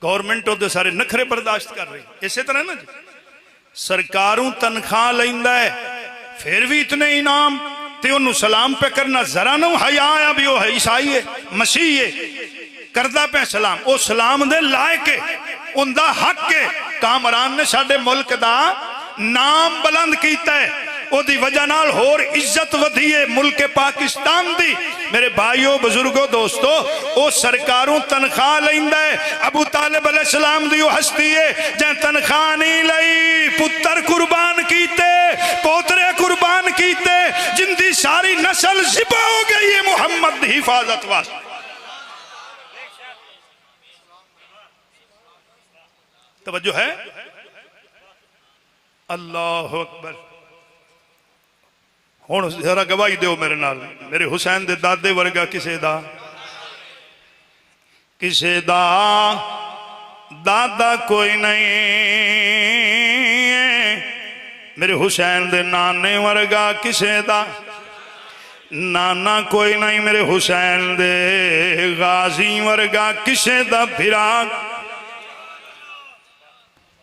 Speaker 1: گورنمنٹ ہوتے سارے نکھرے برداشت کر رہے ہیں اسی طرح نا جی سرکاروں تنخواہ لیندہ ہے پھر بھی اتنے انعام تے انہوں سلام پہ کرنا ذرا نو حیاء آیا بھی وہ ہے عیسائی ہے مسیح ہے کردہ پہ سلام او سلام دے لائے ان دا حق کے کامران نے ساڑے ملک دا نام بلند کیتا ہے او دی وجہ نال ہور عزت ودھیے ملک پاکستان دی میرے بھائیوں بزرگوں دوستو او سرکاروں تنخواہ لیندہ ہے ابو طالب علیہ السلام دیو ہستی ہے جہاں تنخواہ نہیں لئی پتر قربان کیتے پوترے قربان کیتے جن دی ساری نسل ذبح ہو گئی ہے محمد دی حفاظت واسطے توجہ ہے اللہ اکبر ہون ذرا گواہی دیو میرے نال میرے حسین دے دادے ورگا کسے دا دادا کوئی نہیں میرے حسین دے نانے ورگا کسے دا نانا کوئی نہیں میرے حسین دے غازی ورگا کسے دا بھراک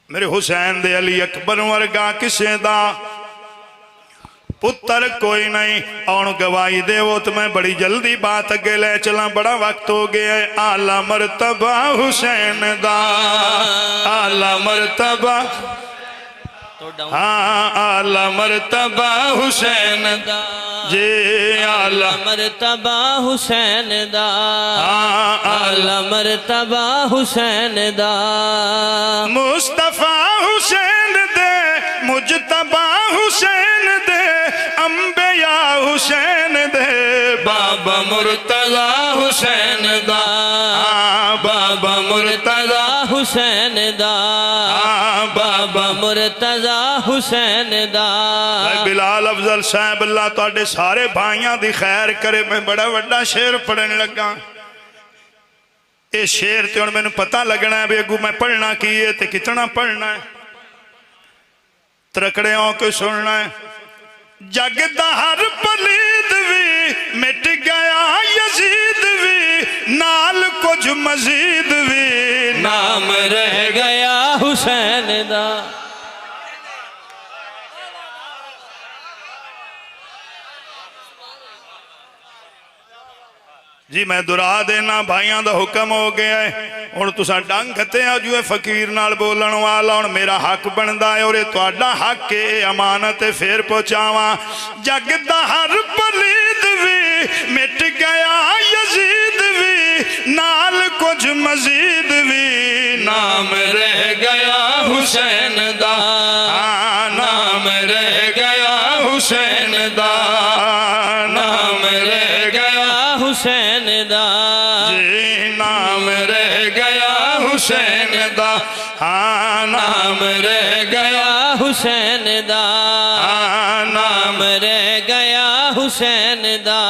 Speaker 1: میرے حسین دے علی اکبر ورگا کسے دا پتر کوئی نہیں اور گواہی دے وہ تو میں بڑی جلدی بات اگے لے چلا بڑا وقت ہو گیا ہے اعلیٰ مرتبہ حسین دا اعلیٰ مرتبہ ہاں اعلیٰ مرتبہ حسین دا جی اعلیٰ مرتبہ حسین دا اعلیٰ مرتبہ حسین دا مصطفیٰ حسین دے مجتبہ حسین دے انبیاء حسین دے بابا مرتضی حسین دا بابا مرتضی حسین دا بابا مرتضی حسین دا بلال افضل صاحب اللہ توڑے سارے بھائیاں دی خیر کرے میں بڑا بڑا شعر پڑھنے لگا اے شعر تے اور میں نے پتہ لگنا ہے بیگو میں پڑھنا کیے تے کتنا پڑھنا ہے ترکڑیوں کو سننا ہے جگ دا ہر پلید وی مٹ گیا یزید وی نال کچھ مزید وی نام رہ گیا حسین دا جی میں درا دینا بھائیاں دا حکم ہو گیا ہے اور تسا ڈنگ کھتے ہیں جو ہے فقیر نال بولن والا اور میرا حق بندہ ہے اور یہ توڑا حق کے امانت پھر پہنچاواں جگ دا ہر پلید وی مٹ گیا یزید وی نال کچھ مزید وی نام رہ گیا حسین دا نام رہ گیا حسین دا نام رہ گیا حسین دا جی نام رہ گیا حسین دا نام رہ گیا حسین دا نام رہ گیا حسین دا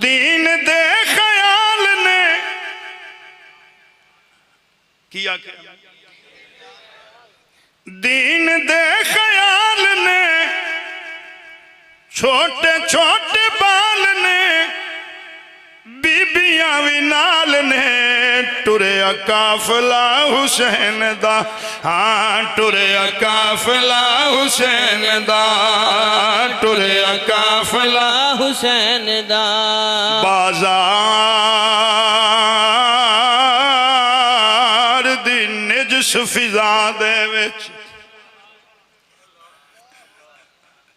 Speaker 1: دین دے خیال نے کیا دین دے خیال نے چھوٹے چھوٹے بال نے بیبیاں وی نال نے ٹریا قافلہ حسین دا ٹریا قافلہ حسین دا ٹریا قافلہ حسین دا بازار دی نجس فضا دے وچ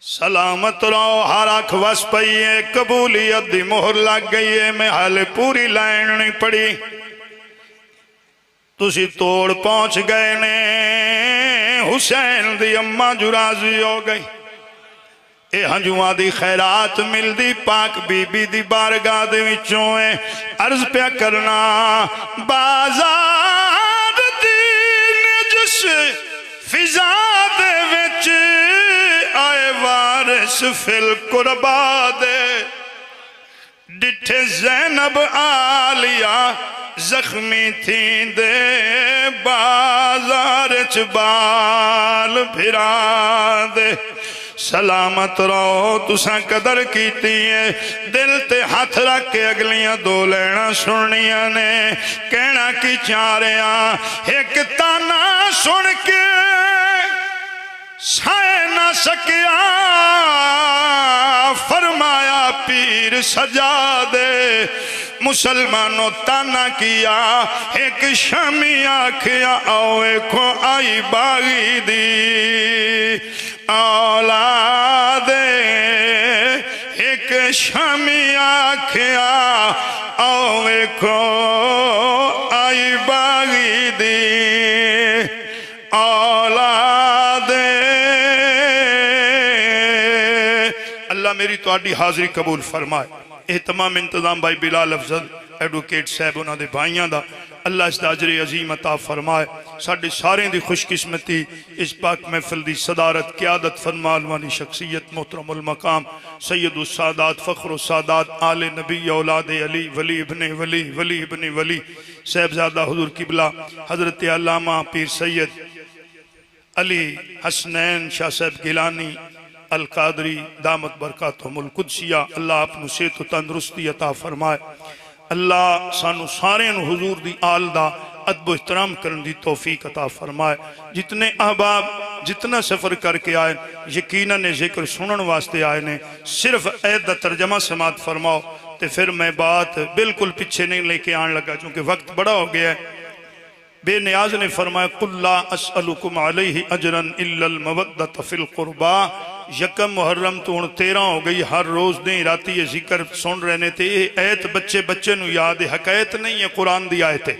Speaker 1: سلامت رو ہر آنکھ وس پئی ہے قبولیت دی مہر لگ گئی ہے میں حال پوری لائن نہیں پڑی تسی توڑ پہنچ گئے نے حسین دی اماں جو راضی ہو گئی اے ہنجوان دی خیرات مل دی پاک بی بی دی بارگاہ دے وچوں ہے عرض پہ کرنا بازار دی نجس فضا دے وچ آئے وارث فی القربا دے ڈٹھے زینب آلیہ زخمی تھی دے بازار چبال بھرا دے سلامت رو تساں قدر کیتی ہے دل تے ہاتھ رکھ کے اگلیاں دو لینا سنیاں نے کہنا کی چاریاں ایک تانا سن کے سائے نہ سکیا فرمایا پیر سجا دے مسلمانوں تانا کیا ایک شامی آکھیا آؤ ایکھو آئی باغی دی اولاد ایک شامی آکھیا آؤ ایکھو آئی باغی دی اولاد اللہ میری تو آڈی حاضری قبول فرمائے اہتمام انتظام بھائی بلال افضل ایڈوکیٹ صاحب انہوں نے بھائیاں دا اللہ اس دا اجر عظیم عطا فرمائے ساڑھے سارے دی خوش قسمتی اس پاک محفل دی صدارت قیادت فرمال وانی شخصیت محترم المقام سید السادات فخر السادات آل نبی اولاد علی ولی ابن ولی ولی ابن ولی صاحبزادہ حضور قبلہ حضرت علامہ پیر سید علی حسنین شاہ صاحب گیلانی القادری دامت برکاتہم القدسیہ اللہ اپنو صحت و تندرستی عطا فرمائے اللہ سانو سارے حضور دی آل دا ادب و احترام کرن دی توفیق عطا فرمائے جتنے احباب جتنا سفر کر کے آئے یقیناً ذکر سنن واسطے آئے نے صرف عید دا ترجمہ سماعت فرماؤ تے پھر میں بات بالکل پیچھے نہیں لے کے آن لگا چونکہ وقت بڑا ہو گیا ہے بے نیاز نے فرمایا قُلْ لَا أَسْأَلُكُمْ عَلَيْهِ أَجْرًا إِلَّا الْمَوَدَّةَ فِي الْقُرْبَى یکم محرم تو 13 ہو گئی ہر روز دیں راتی یہ ذکر سن رہنے تھے یہ ایت بچے نو یاد ہے حقیت نہیں ہے قرآن دی آیت ہے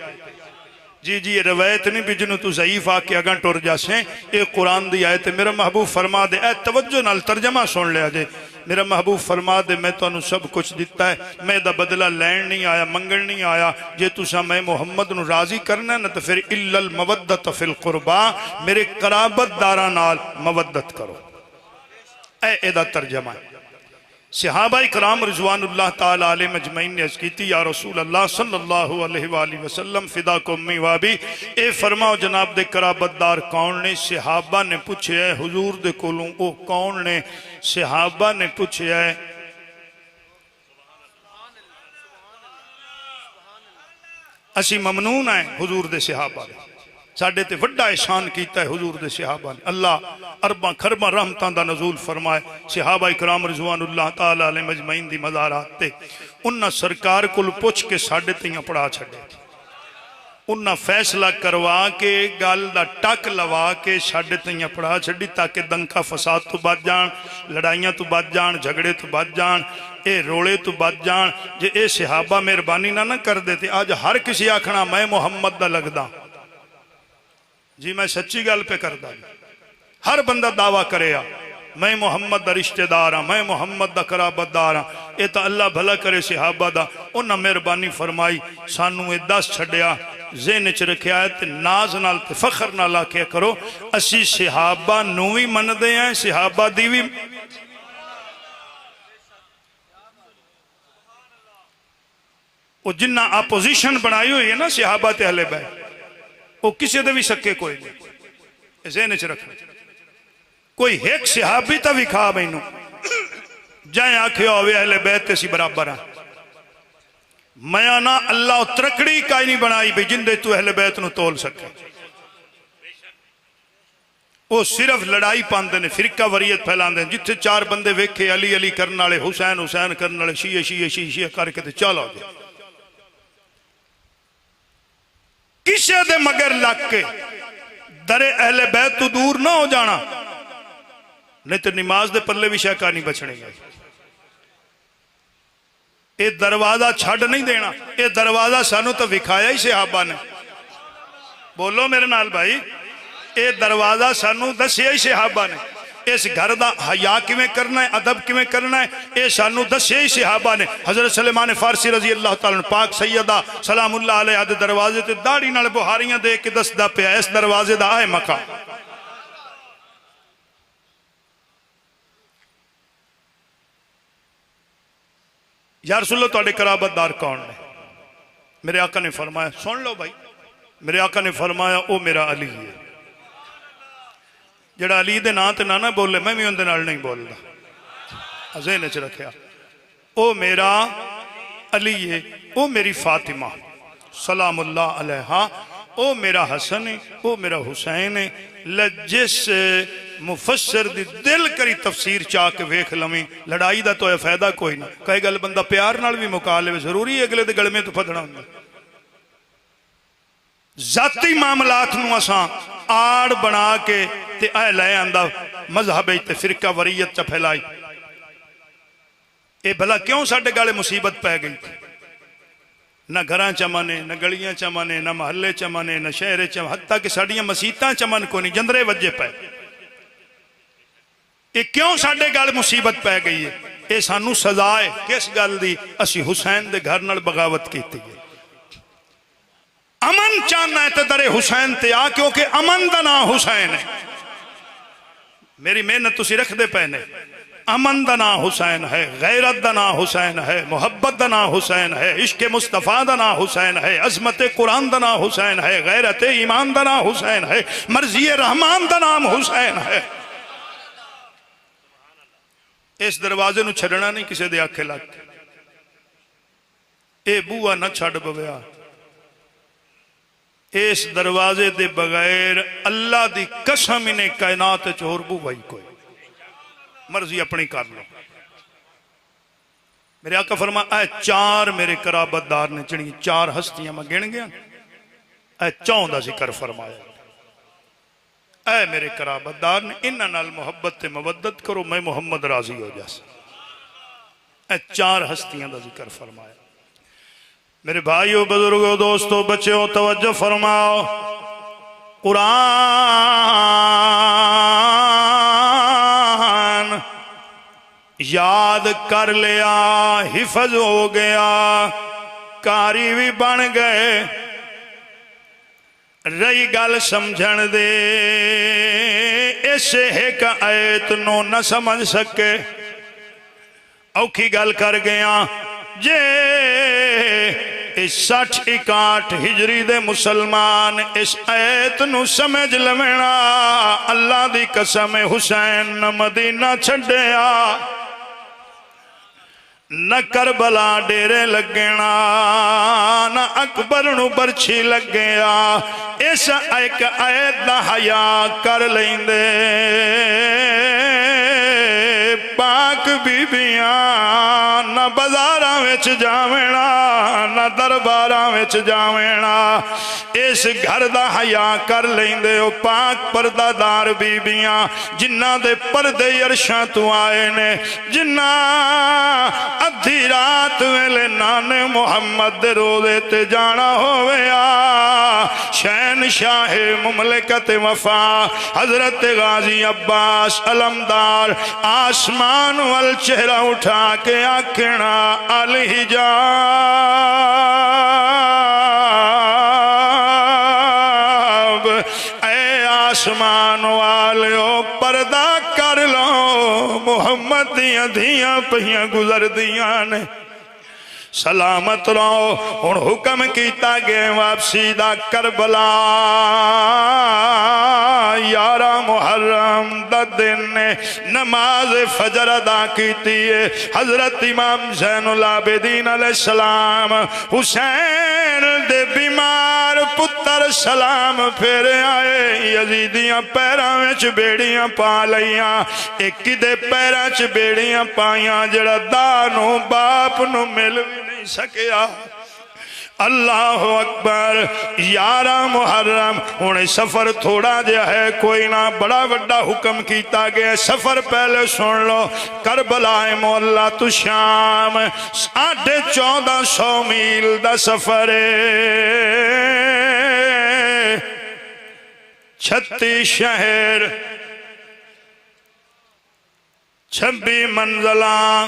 Speaker 1: جی یہ روایت نہیں بھی جنہوں تو ضعیف آکے اگاں ٹور جاسیں یہ قرآن دی آیت ہے میرا محبوب فرما دے اے توجہ نال ترجمہ سن لیا جے میرا محبوب فرما دے میں تو انہوں سب کچھ دیتا ہے میں دا بدلہ لین نہیں آیا منگل نہیں آیا جے تو سا میں محمد نو راضی کرنا ہے نا تو پھر إِلَّا الْمَوَدَّةَ فِي الْقُرْبَى میرے قرابت داران نال مودت کرو اے دا ترجمہ ہے صحابہ اکرام رضوان اللہ تعالیٰ علیہ مجمعین نے عرض کی تھی یا رسول اللہ صلی اللہ علیہ وآلہ وسلم فدا کو امی وابی اے فرماؤ جناب دے قرابت دار کون نے صحابہ نے پوچھے ہے حضور دے کولوں او کون نے صحابہ نے پوچھے ہے اسی ممنون ہیں حضور دے صحابہ نے ساڑھے تے وڈا احسان کیتا ہے حضور دے صحابہ نے اللہ ارباں کھرباں رحمتان دا نزول فرمائے صحابہ اکرام رضوان اللہ تعالیٰ علیہ مجمعین دی مزارات تے انہاں سرکار کل پوچھ کے ساڑھے تیاں پڑھا چھڑے انہاں فیصلہ کروا کے گال دا ٹک لوا کے ساڑھے تیاں پڑھا چھڑی تاکہ دنکا فساد تو بات جان لڑائیاں تو بات جان جھگڑے تو بات جان اے روڑے تو بات جان جے اے صحابہ مہربانی نہ کر دیتے آج ہر کسی آکھنا میں محمد دا لگ دا جی میں سچی گل پہ کر دا ہر بندہ دعویٰ کرے میں محمد دا رشتہ دار ہاں میں محمد دا قرابت دار ہاں اے تا اللہ بھلا کرے صحابہ دا انہاں مہربانی فرمائی سانو اے 10 چھڑیا ذہن چ رکھیا ہے تے ناز نال تے فخر نال آکھیا کرو اسی صحابہ نوی من دے ہیں صحابہ دیوی وہ جنہ اپوزیشن بنائی ہوئی ہے نا صحابہ تے اہل بیت وہ کسی دے بھی سکے کوئی نہیں ذہن چ رکھنا کوئی ایک صحابی تا بھی کھا بینو جائیں آکھے ہوئے اہل بیت سی برابر ہیں میانا اللہ ترکڑی کائی نہیں بنائی بھی جن دے تو اہل بیت نو تول سکے وہ صرف لڑائی پاندے نے فرقہ وریت پھیلان دے جتھے 4 بندے ویکھے علی علی کرنا لے حسین حسین کرنا لے شیعہ کر کے تے چالو دے کسے دے مگر لگ کے در اہل بیت تو دور نہ ہو جانا نہیں تو نماز دے پلے بھی شیعہ نہیں بچنے گا اے دروازہ چھڑ نہیں دینا اے دروازہ سانو تو وکھایا ہی صحابہ نے بولو میرے نال بھائی اے دروازہ سانو دسیا ہی صحابہ نے اس گھر دا حیا کیویں کرنا ہے ادب کیویں کرنا ہے اے سانو دسیا ہی صحابہ نے حضرت سلیمان فارسی رضی اللہ تعالیٰ عنہ پاک سیدہ سلام اللہ علیہ دے دروازے تے داڑھی نال بہاریاں دے کے دس دا پیا اس دروازے دا آئے مقام یا رسول اللہ تواڈے قرابت دار کون نے میرے آقا نے فرمایا سن لو بھائی میرے آقا نے فرمایا او میرا علی ہے جڑا علی دے نا تے نہ بولے میں بھی ان دے نال نہیں بولدا ذہن چ رکھیا او میرا علی ہے او میری فاطمہ سلام اللہ علیہا، او میرا حسن ہے، او میرا حسین ہے، لجس مفسر دی دل کری تفسیر چاہ کے ویکھ لمیں، لڑائی دا تو ہے فائدہ کوئی نہ، کہے گل بندہ پیار نال بھی مکا لے، ضروری ہے اگلے دے گل میں تو پھدنا ہوں گا۔ ذاتی معاملات نو اساں آڑ بنا کے تے اے لے آندہ مذہب تے فرقہ وریت چا پھیلائی، اے بھلا کیوں ساڑھے گالے مصیبت پہ گئی تھی؟ نہ گھران چمانے، نہ گلیاں چمانے، نہ محلے چمانے، نہ شہر چمانے، حتیٰ کہ ساڑھیاں مسیتاں چمان کو نہیں، جندرے وجہ پہ۔ اے کیوں ساڑھے گالے مصیبت پہ گئی ہے؟ اے سانو سزائے کس گال دی؟ اسی حسین دے گھر نال بغاوت کیتی ہے۔ امن چاہنا ہے تے در حسین تے آ، کیونکہ امن دا نام حسین ہے۔ میری محنت تسی رکھ دے پہنے، امن دا نام حسین ہے، غیرت دا نام حسین ہے، محبت دا نام حسین ہے، عشق مصطفیٰ دا نام حسین ہے، عظمت قرآن دا نام حسین ہے، غیرت ایمان دا نام حسین ہے، مرضی رحمان دا نام حسین ہے۔ اس دروازے نو چھڑنا نہیں کسے دے آکھے لگ، اے بوہ نہ چھڑ بویا، اس دروازے دے بغیر اللہ دی قسم انہیں کائنات چور بو بھائی کوئی مرضی اپنی کر لو۔ میرے آقا فرما اے چار میرے قرابت دار نے چڑھی، چار ہستیاں میں گن گیا، اے چون دا ذکر فرمایا، اے میرے قرابت دار نے انہاں نال محبت تے مودت کرو، میں محمد راضی ہو جاسا۔ اے چار ہستیاں دا ذکر فرمایا۔ میرے بھائیو، بزرگو، دوستو، بچیو، توجہ فرماؤ، قرآن یاد کر لیا، حفظ ہو گیا، کاری بھی بن گئے، رہی گل سمجھن دے، اسے ایک آیت نو نہ سمجھ سکے، اوکھی گل کر گیا، جے اس 60-61 ہجری دے مسلمان اس آیت نو سمجھ لمنا، اللہ دی قسم حسین نہ مدینہ چھڑیا، نہ کربلا ڈیرے لگنا، نہ اکبر نو برچھی لگیا، اس ایک آیت دا حیا کر لیندے، پاک بی بیاں نہ بازاراں وچ جاوینا، نہ درباراں وچ جاوینا، اس گھر دا حیا کر لیندے ہو، پاک پردہ دار بی بیاں جنہ دے پردے عرشاں تو آئے نے، جنہ ادھی رات ویلے نانے محمد دے روزے تے جانا ہویا، شہنشاہ مملکت وفا حضرت غازی عباس علمدار آسمان وال چہرہ اٹھا کے آکھنا، الحجاب، اے آسمان والیو پردہ کر لو، محمد دیاں دھیاں پہیاں گزر دیاں نے، سلامت رہو۔ ان حکم کیتا گئے واپسی دا کربلا، 11 محرم دا دن نے نماز فجر ادا کیتی ہے، حضرت امام زین العابدین علیہ السلام حسین دے بیمار پتر سلام پھر آئے، یزیدیاں پیراں وچ بیڑیاں پا لیاں، ایک دے پیراں وچ بیڑیاں پائیاں جڑا دانو باپ نو مل نہیں سکیا۔ اللہ اکبر، 11 محرم، انہیں سفر تھوڑا جا ہے کوئی نہ، بڑا بڑا حکم کیتا گیا، سفر پہلے سن لو، کربلا مولا تو شام 1450 میل دا سفر ہے، 36 شہر، 26 منزلہ،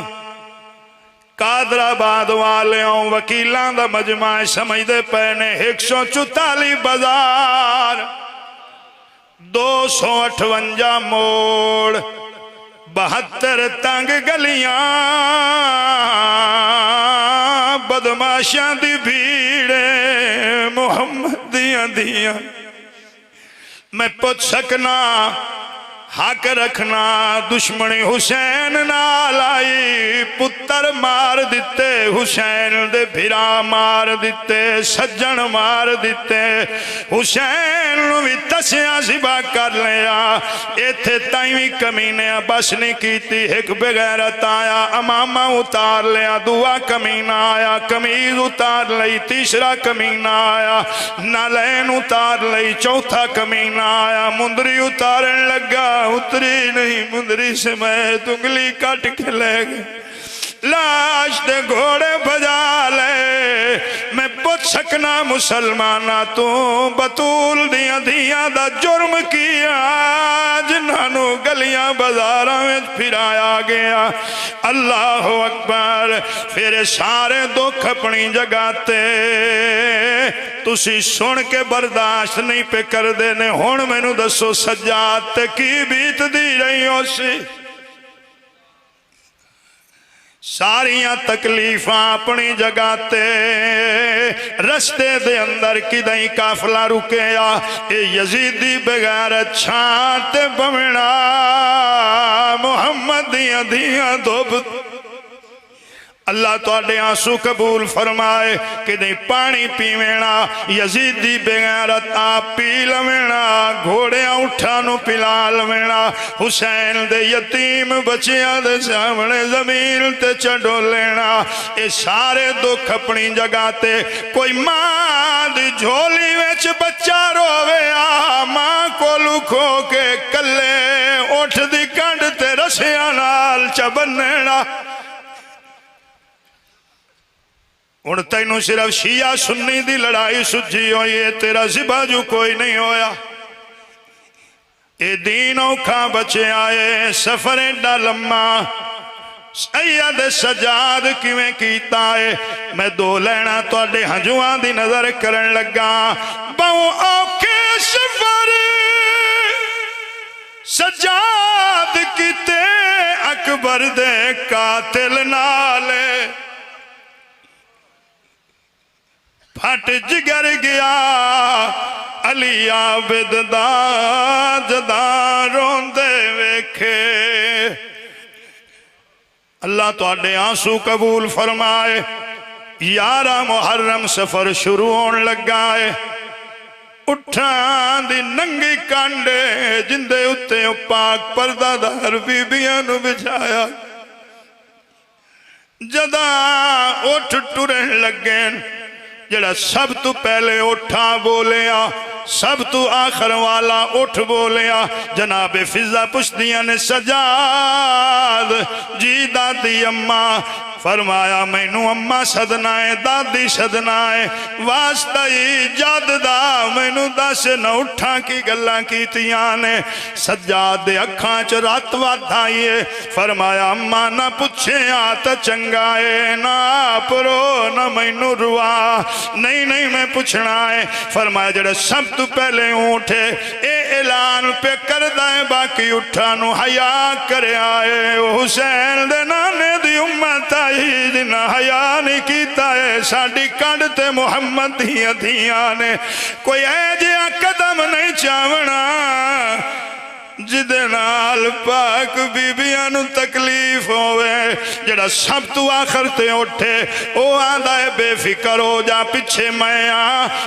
Speaker 1: قادر آباد والیوں وکیلان دا مجمع سمجھ دے پہنے، 144 بازار، 258 موڑ، 72 تنگ گلیاں، بدماشاں دی بھیڑے محمد دیاں، میں پوچھ سکنا حق رکھنا دشمنی حسین نال آئی پتر مار دیتے حسین دے بھرا مار دیتے سجن مار دیتے حسین بھی تسیاں زبا کر لیا ایتھے تائیویں کمینے بس نہیں کیتی ایک بغیرت آیا امامہ اتار لیا دعا کمینہ آیا کمیز اتار لئی تیسرا کمینہ آیا نالین اتار لئی چوتھا کمینہ آیا مندری اتارن لگا اتری نہیں مندری سے میں تنگلی کٹ کے لے گئے لاش دے گھوڑے بجا لے میں پوچھ سکنا مسلمانہ تو بطول دیاں دیاں دا جرم کیا جنہانو گلیاں بازاراں میں پھرایا گیا اللہ اکبر پھر سارے دکھ اپنی جگاتے تسی سن کے برداشت نہیں پہ کر دینے ہون میں نو دسو سجاد تے کی بیت دی رہی ہو سی ساریاں تکلیفاں اپنی جگاتے رستے دے اندر کدیں کافلہ رکیا اے یزیدی بغیرت چھانتے بمنا محمد دیاں دیاں دوب اللہ تو آڈے آنسو قبول فرمائے کہ نہیں پانی پیوینا یزیدی بغیرت آپ پی لوینا گھوڑیاں اٹھانو پلا لوینا حسین دے یتیم بچیاں دے سامنے زمین تے چڑھو لینا اے سارے دکھ اپنی جگہ تے کوئی ماں دی جھولی ویچ بچہ رویا ماں کو لکھو کے کلے اٹھ دی کنڈ تے رسیاں نال چبنینا ان تینوں صرف شیعہ سنی دی لڑائی سجھی ہوئی ہے تیرا زبا جو کوئی نہیں ہویا اے دینوں کھا بچے آئے سفر ایڈا لمحہ سید سجاد کیویں کیتا ہے میں دو لینا تو اڈے ہنجوان دی نظر کرن لگا باؤں اوکے سفر سجاد کیتے اکبر دے قاتل نالے پھٹ جگر گیا علی عابد دا جدا روندے ویکھے اللہ تو آڈے آنسو قبول فرمائے 11 محرم سفر شروع ہون لگائے اٹھان دی ننگی کانڈے جندے اتے پاک پردہ دار بی بیانو بچھایا جدا اٹھ ٹرن لگین جڑا سب تو پہلے اٹھا بولیا سب تو آخر والا اٹھ بولیا جناب فضا پشتیاں نے سجاد جی دادی اممہ فرمایا مینو اممہ صدنائے دادی صدنائے واسطہی جاد دا مینو دا سے نہ اٹھا کی گلہ کی تیانے سجاد دے اکھاں چ رات وات آئیے فرمایا اممہ نہ پچھے آتا چنگائے نہ پرو نہ مینو روا نہیں میں پچھنا ہے فرمایا جڑا سب تو پہلے اٹھے اے اعلان پہ کردائے باقی اٹھانو حیا کرے آئے حسین دے نانے دی امت آئی جنہ حیا نہیں کیتا ہے ساڑھی کانڈتے محمد دیاں دیاں نے کوئی ایجیا قدم نہیں چاونا جدے نال پاک بی بیانو تکلیف ہوئے جڑا سب تو آخر تے اٹھے او آدھا ہے بے فکر ہو جا پچھے میں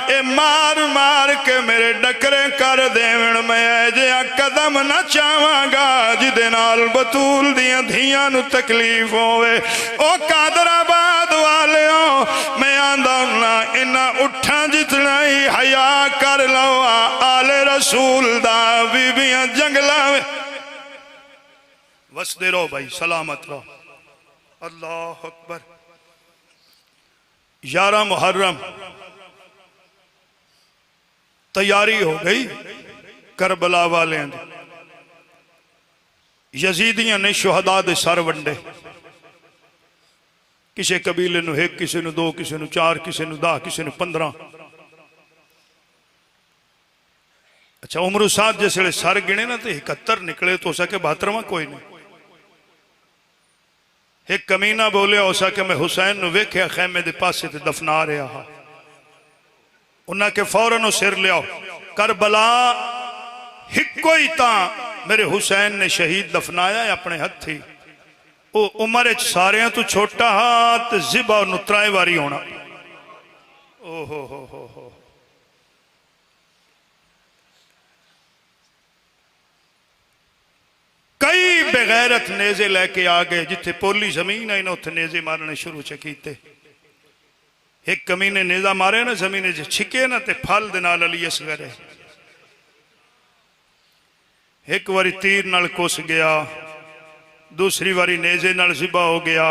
Speaker 1: اے مار مار کے میرے ڈکرے کر دیون میں جیا قدم نہ چاہاں گا جدے نال بطول دیاں دھیانو تکلیف ہوئے او قادر آباد والے ہوں میں آدھا انہا اٹھا جتنا ہی حیا کر لو آل رسول دا بی بیاں جنگلہ میں وسدے رو بھائی سلامت رو اللہ اکبر 11 محرم تیاری ہو گئی کربلا والے ہیں یزیدیاں نے شہداء دے سر ونڈے کسے قبیلے نو 1 کسے نو 2 کسے نو 4 کسے نو 10 کسے نو 15 اچھا عمر ساتھ جیسے سر گنے نا تو 71 نکلے تو ہو سکے 72واں کوئی نہیں ایک کمینہ بولے ہو سکے میں حسین نو ویکھیا خیمے دے پاسے تے دفنا رہا ہاں انہاں کے فوراً سر لیا کربلا ہک کوئی تا میرے حسین نے شہید دفنایا ہے اپنے ہتھی وہ عمر ساریاں تو چھوٹا ہاتھ ذبح نترائے واری ہونا ہو کئی بغیرت نیزے لے کے آگئے جتھے پولی زمین ہے انہوں اتھے نیزے مارنے شروع چکیتے ایک کمینے نیزہ مارے نا زمینے جو چھکے نا تے پھال دنال علی اصغر ہے ایک واری تیر نال کوس گیا دوسری واری نیزے نال ذبح ہو گیا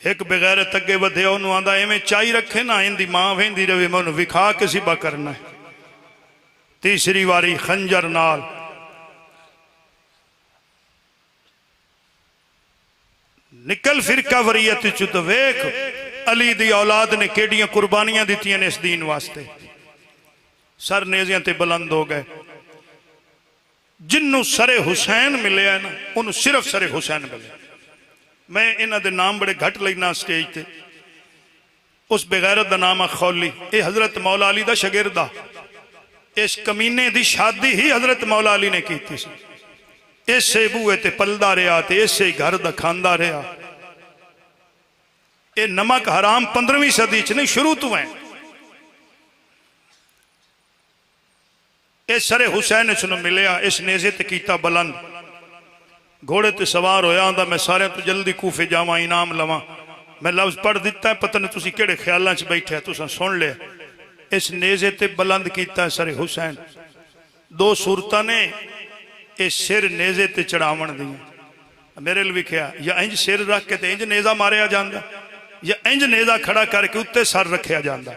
Speaker 1: ایک بغیرت اگے ودھیا انہوں آندھا ایمیں چائی رکھے نا اندی ماں ویندی روی میں انہوں وکھا کے ذبح کرنا ہے تیسری واری خنجر نال نکل فرقہ وریت چوتو ویک علی دی اولاد نے کیڑیاں قربانیاں دیتی ہیں اس دین واسطے سر نیزیاں تے بلند ہو گئے جنہوں سر حسین ملے ہیں نا انہوں صرف سر حسین ملے میں انہاں دے نام بڑے گھٹ لینا سٹیج تے اس بغیرت دا نام خولی اے حضرت مولا علی دا شگردہ اس کمینے دی شادی ہی حضرت مولا علی نے کی تھی اس سے بوئے تے پلدہ رہا تے اس سے گھر دا کھاندہ رہا اے نمک حرام 15ویں صدی نہیں شروع تو ہیں اس سر حسین چنو ملیا اس نیزے تے کیتا بلند گھوڑے تے سوار ہویا آندہ میں سارے تو جلدی کوفے جاواں انعام لواں میں لفظ پڑھ دیتا ہے پتہ نہیں تسی کیڑے خیالاں چ بیٹھے تساں سن لے اس نیزے تے بلند کیتا ہے سر حسین دو صورتاں نے اس سر نیزے تے چڑھاون دی میرے لئے کیا یا انج سر رکھ کے تے انج نیزہ ماریا جاندہ یا انج نیزہ کھڑا کر کے اتے سر رکھیا جاندہ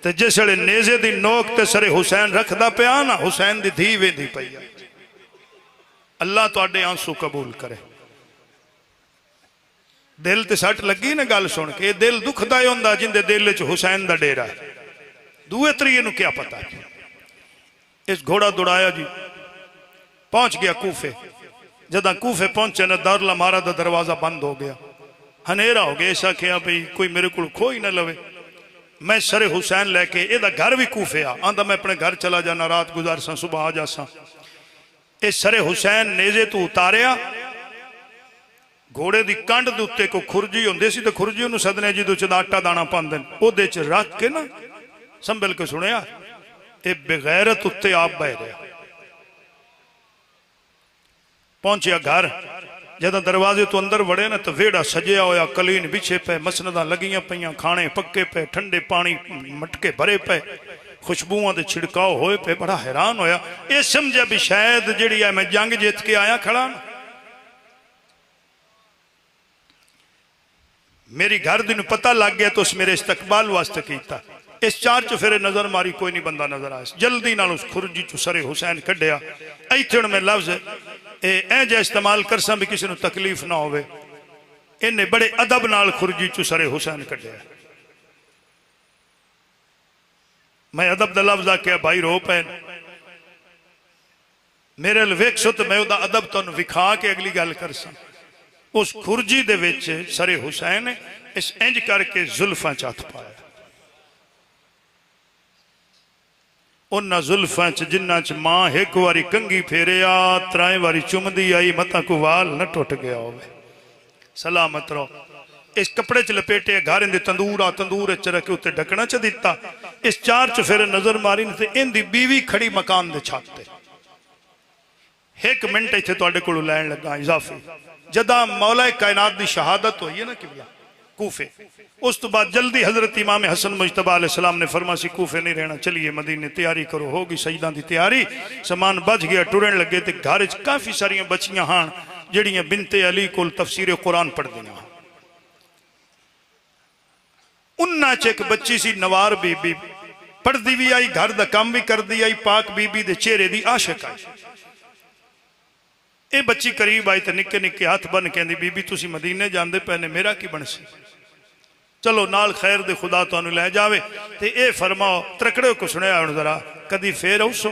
Speaker 1: تے جس لئے نیزے دی نوک تے سر حسین رکھ دا پہ آنا حسین دی دھی دی پہیا اللہ تو آڈے آنسو قبول کرے دل تے سٹ لگی نا گال سن کے دل دکھ دائے ہوندہ جن دے دل چ حسین دا ڈیرہ ہے دوے تریے نو کیا پتا ہے اس گھوڑا دوڑایا جی پہنچ گیا کوفے جدہ کوفے پہنچے نا دارالمارا دا دروازہ بند ہو گیا ہنیرہ ہو گیا ایسا کیا بھئی کوئی میرے کو کھوئی نہ لوے میں سر حسین لے کے ایدہ گھر بھی کوفے آندہ میں اپنے گھر چلا جانا رات گزار سا صبح آ جا سا اس سر حسین نیزے تو اتاریا گھوڑے دی کانڈ دوتے کو کھرجی ہوندے سی تو کھرجی انہوں صدنے جی دو چھ آٹا دانا پاندن او دے چھ رکھ کے نا سنبھل کے سنیا اے بغیرت اتے آپ بہ رہا پہنچیا گھر جدہ دروازے تو اندر وڑے نا تو ویڑا سجیا ہویا کلین بچھے پہ مسندہ لگیاں پہیاں کھانے پکے پہ ٹھنڈے پانی مٹکے بھرے پہ خوشبوہاں دے چھڑکاؤ ہوئے پہ بڑا حیران ہویا یہ سمجھا بھی شاید جڑی ہے میں جنگ جیت کے آیا کھڑا نا میری گھر دن پتہ لگ گیا تو اس میرے استقبال واسطہ کیتا اس چار چو پھر نظر ماری کوئی نہیں بندہ نظر آئے جلدی نال اس کھرجی چو سر حسین کھڑیا ایتھڑ میں لفظ اے جا استعمال کرساں بھی کسی نو تکلیف نہ ہوئے انہیں بڑے ادب نال کھرجی چو سر حسین کھڑیا میں ادب دا لفظ آکیا بھائی رو پہن میرے لویک سو تو میں او دا ادب تو انہوں وکھا کے اگلی گال کرساں اس کھرجی دے ویچے سر حسین اس انج کر کے ظلفاں چاہت پایا انہا ظلفاں چ جنہ چ ماں ایک واری کنگی پھیرے ترائیں واری چمدی آئی متا کو وال نہ ٹوٹ گیا ہوئے سلامت رہو اس کپڑے چ لپیٹے گھار اندے تندور چرکے اتے ڈھکنا چ دیتا اس چار چ پھر نظر ماری نے ان دی بیوی کھڑی مکان دے چھاتے ایک منٹ ایتھے تو اڈے کڑو لائن لگا اضافی جدہ مولا کائنات دی شہادت ہوئی ہے نا قبلہ کوفے اس تو بعد جلدی حضرت امام حسن مجتبہ علیہ السلام نے فرماسی کوفے نہیں رہنا چلیے مدینے تیاری کرو ہوگی سجدان دی تیاری سامان بچ گیا ٹورن لگے تے گھارج کافی ساریاں بچیاں ہاں جڑیاں بنت علی کو تفسیر قرآن پڑھ دینا انہا چیک بچی سی نوار بی بی پڑھ دی بھی آئی گھر دا کام بھی کر دی آئی پاک بی بی دے چہرے دی عاشق آئی اے بچی قریب آئی تے نکے نکے ہاتھ بن کہندی بی بی تسی مدینے جاندے پہنے میرا کی بن سی چلو نال خیر دے خدا تو انہوں لے جاوے تے اے فرماؤ ترکڑے کو سنیا انہوں ذرا کدی پھر اوسو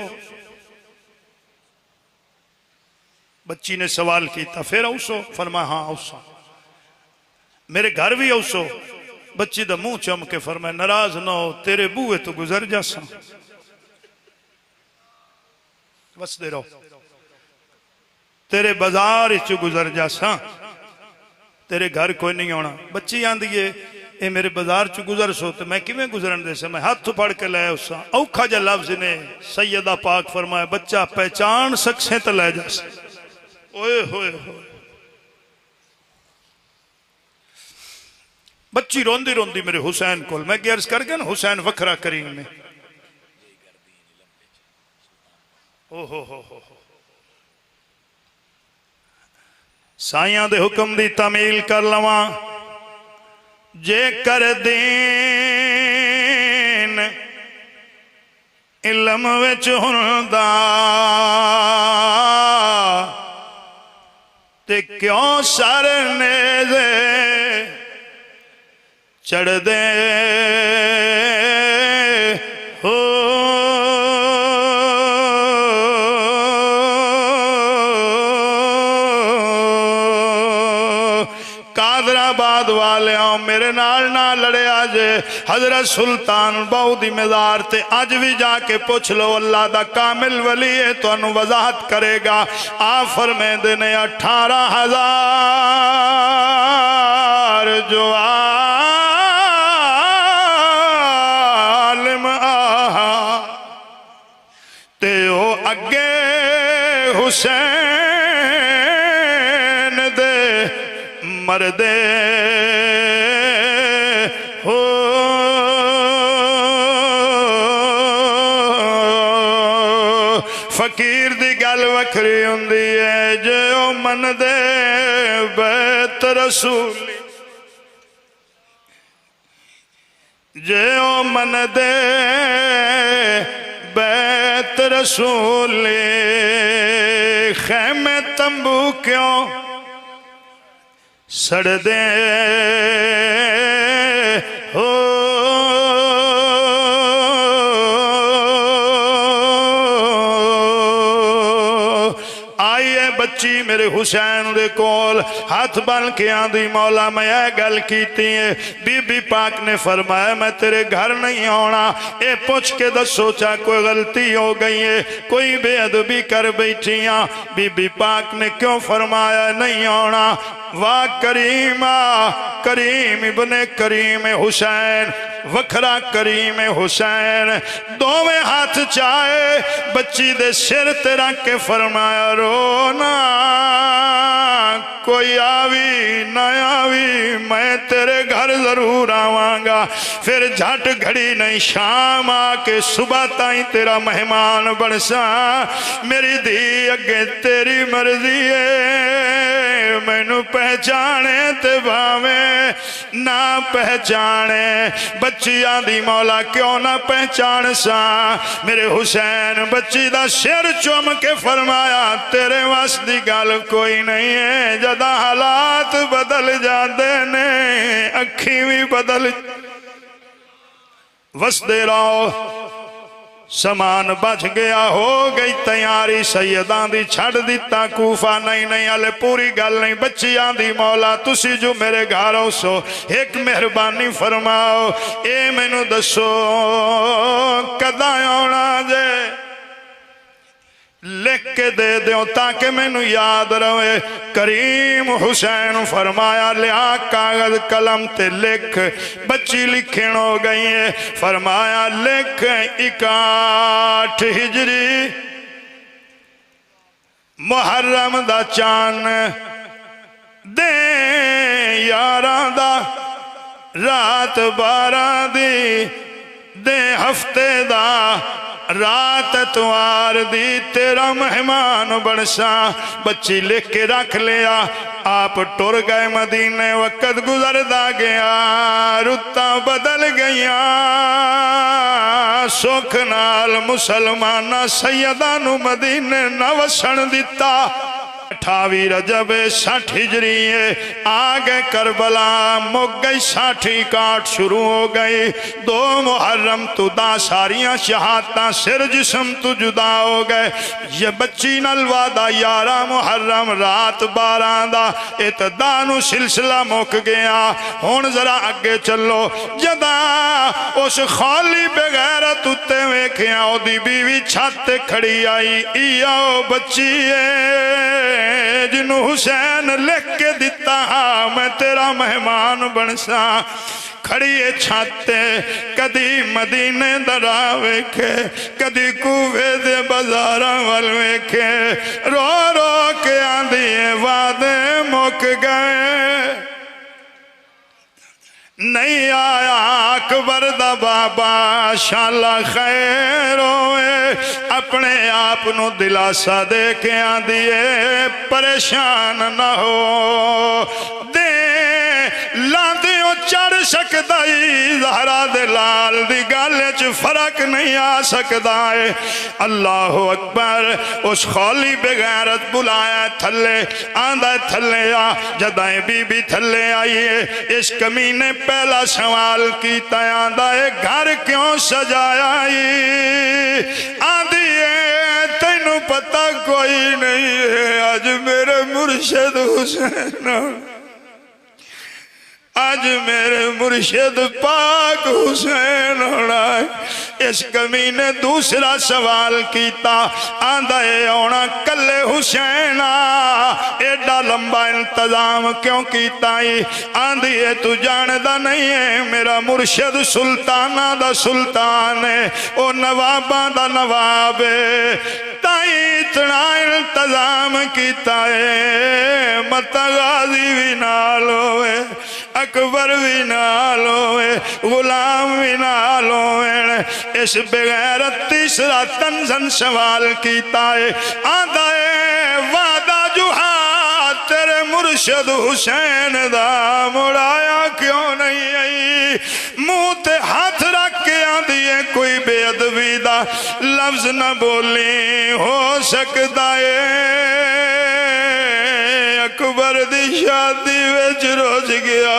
Speaker 1: بچی نے سوال کیتا پھر اوسو فرما ہاں اوسو میرے گھر بھی اوسو بچی دا منہ چم کے فرمائے ناراض نہ ہو تیرے بوئے تو گزر جا سا بس دے رہو تیرے بازار چ گزر جاساں تیرے گھر کوئی نہیں ہونا. بچی آندی ہے اے میرے بازار چ گزر سو تو میں کیویں گزرن دے سا میں ہاتھ پھڑ کے لے اساں اوکھا جا لفظ نے سیدہ پاک فرمایا بچہ پہچان سکسیں تو لے جاساں. اوئے ہوئے ہوئے بچی روندی روندی میرے حسین کول میں گیرز کر گیا نا حسین وکھرا کریم میں سائیاں دے حکم دی تعمیل کر لواں جے کر دین علم وچ ہوندا تے کیوں سر نیزے چڑھ دے ہو قادر آباد والے آؤ میرے نال نہ لڑے آجے حضرت سلطان بہو دی مزار تے آج بھی جا کے پوچھ لو اللہ دا کامل ولی ہے تو انہوں وضاحت کرے گا. آفر میں دینے 18,000 جو عالم آہا تے او اگے حسین دے مردے ہو فقیر دی گل وکھری ہوندی ہے جو من دے بیت رسولی جو من دے بیت رسولی خیمے تمبو کیوں سڑ دے ہو آئیے بچی میرے حسین دے کول ہاتھ بن کے آندھی مولا میں یہ گل کیتی ہے بی بی پاک نے فرمایا میں تیرے گھر نہیں ہونا اے پوچھ کے دس سوچا کوئی غلطی ہو گئی ہے کوئی بے ادبی کر بیٹھیاں بی بی پاک نے کیوں فرمایا نہیں ہونا واہ کریمہ کریم ابن کریم حسین وکھرا کریم حسین دوویں ہاتھ چاہے بچی دے سر تے رکھ کے فرمایا رونا کوئی آوی نہ آوی میں تیرے گھر ضرور آوانگا پھر جھٹ گھڑی نہیں شام آکے صبح تائیں تیرا مہمان بڑسا میری دی اگے تیری مرضی ہے میں نو پہچانے تے بھاویں نہ پہچانے بچی آندھی مولا کیوں نہ پہچان سا میرے حسین بچی دا سر چوم کے فرمایا تیرے واسطی گل کوئی نہیں ہے جدا حالات بدل جاتے نے اکھی بھی بدل وسدے رہو سامان بچ گیا ہو گئی تیاری سیدان دی چھڑ دیتا کوفہ نہیں علی پوری گل نہیں بچی آندھی مولا تسی جو میرے گھاروں سو ایک مہربانی فرماؤ اے میں نو دسو کدہ ہونا جے لکھ کے دے دیوں تاکہ میں نو یاد رہے کریم حسین فرمایا لیا کاغذ قلم تے لکھ بچی لکھن ہو گئی ہے فرمایا لکھ 61 ہجری محرم دا چان دے 11 دا رات 12 دی دے ہفتے دا رات اتوار دی تیرا مہمان بڑسا بچی لکھ کے رکھ لیا آپ ٹر گئے مدینے وقت گزر دا گیا رتا بدل گیا سکھ نال مسلمانہ سیدانو مدینے نہ وسن دیتا 28 رجب 60 ہجری آگے کربلا مک گئی 60 کاٹ شروع ہو گئی 2 محرم تو دا ساریاں شہادتاں سر جسم تو جدا ہو گئے یہ بچی نلوادہ 11 محرم رات 12 دا اتدانو سلسلہ مک گیا ہون ذرا آگے چلو جدا اس خالی بغیرت اتے ویکھیاں او دی بیوی چھت کھڑی آئی ایاؤ بچی ہے جنوں حسین لکھ کے دیتا میں تیرا مہمان بنسا کھڑی چھاتے کدی مدینے درا ویکھے کدی کوفے دے بازاراں ول ویکھے رو رو کے آندی وعدے مک گئے نہیں آیا اکبر دا بابا شالا خیر ہوئے اپنے آپ نو دلاسا دے کے آندیے پریشان نہ ہو دے لاندیوں چڑھ سکدائی زہرا دے لال دی گالے چ فرق نہیں آ سکدائے اللہ اکبر اس خولی بغیرت بلایا تھلے آندہ تھلے آ جدائیں بی بی تھلے آئیے اس کمینے پہلا سوال کیتا آندہ گھر کیوں سجایا آندھی تینوں پتہ کوئی نہیں ہے آج میرے مرشد حسین آج میرے مرشد پاک حسین ہونا ہے اس کمی نے دوسرا سوال کیتا آندھا اے اونا کلے حسین ایڈا لمبا انتظام کیوں کیتا ہی آندھی اے تو جاندہ نہیں ہے میرا مرشد سلطانہ دا سلطان ہے او نوابہ دا نواب ہے تائی اتنا انتظام کیتا ہے متا غازی بھی نال ہوئے اکبر بھی نال ہوئے غلام بھی نال ہوئے اس بغیرت تیسرا تنزن سوال کیتا ہے آندھا ہے وعدہ جو ہاتھ تیرے مرشد حسین دا مڑایا کیوں نہیں آئی منہ تے ہاتھ رکھ کے آندھی ہے کوئی بے ادبی دا لفظ نہ بولی ہو سکتا ہے اکبر دی شادی وچ روج گیا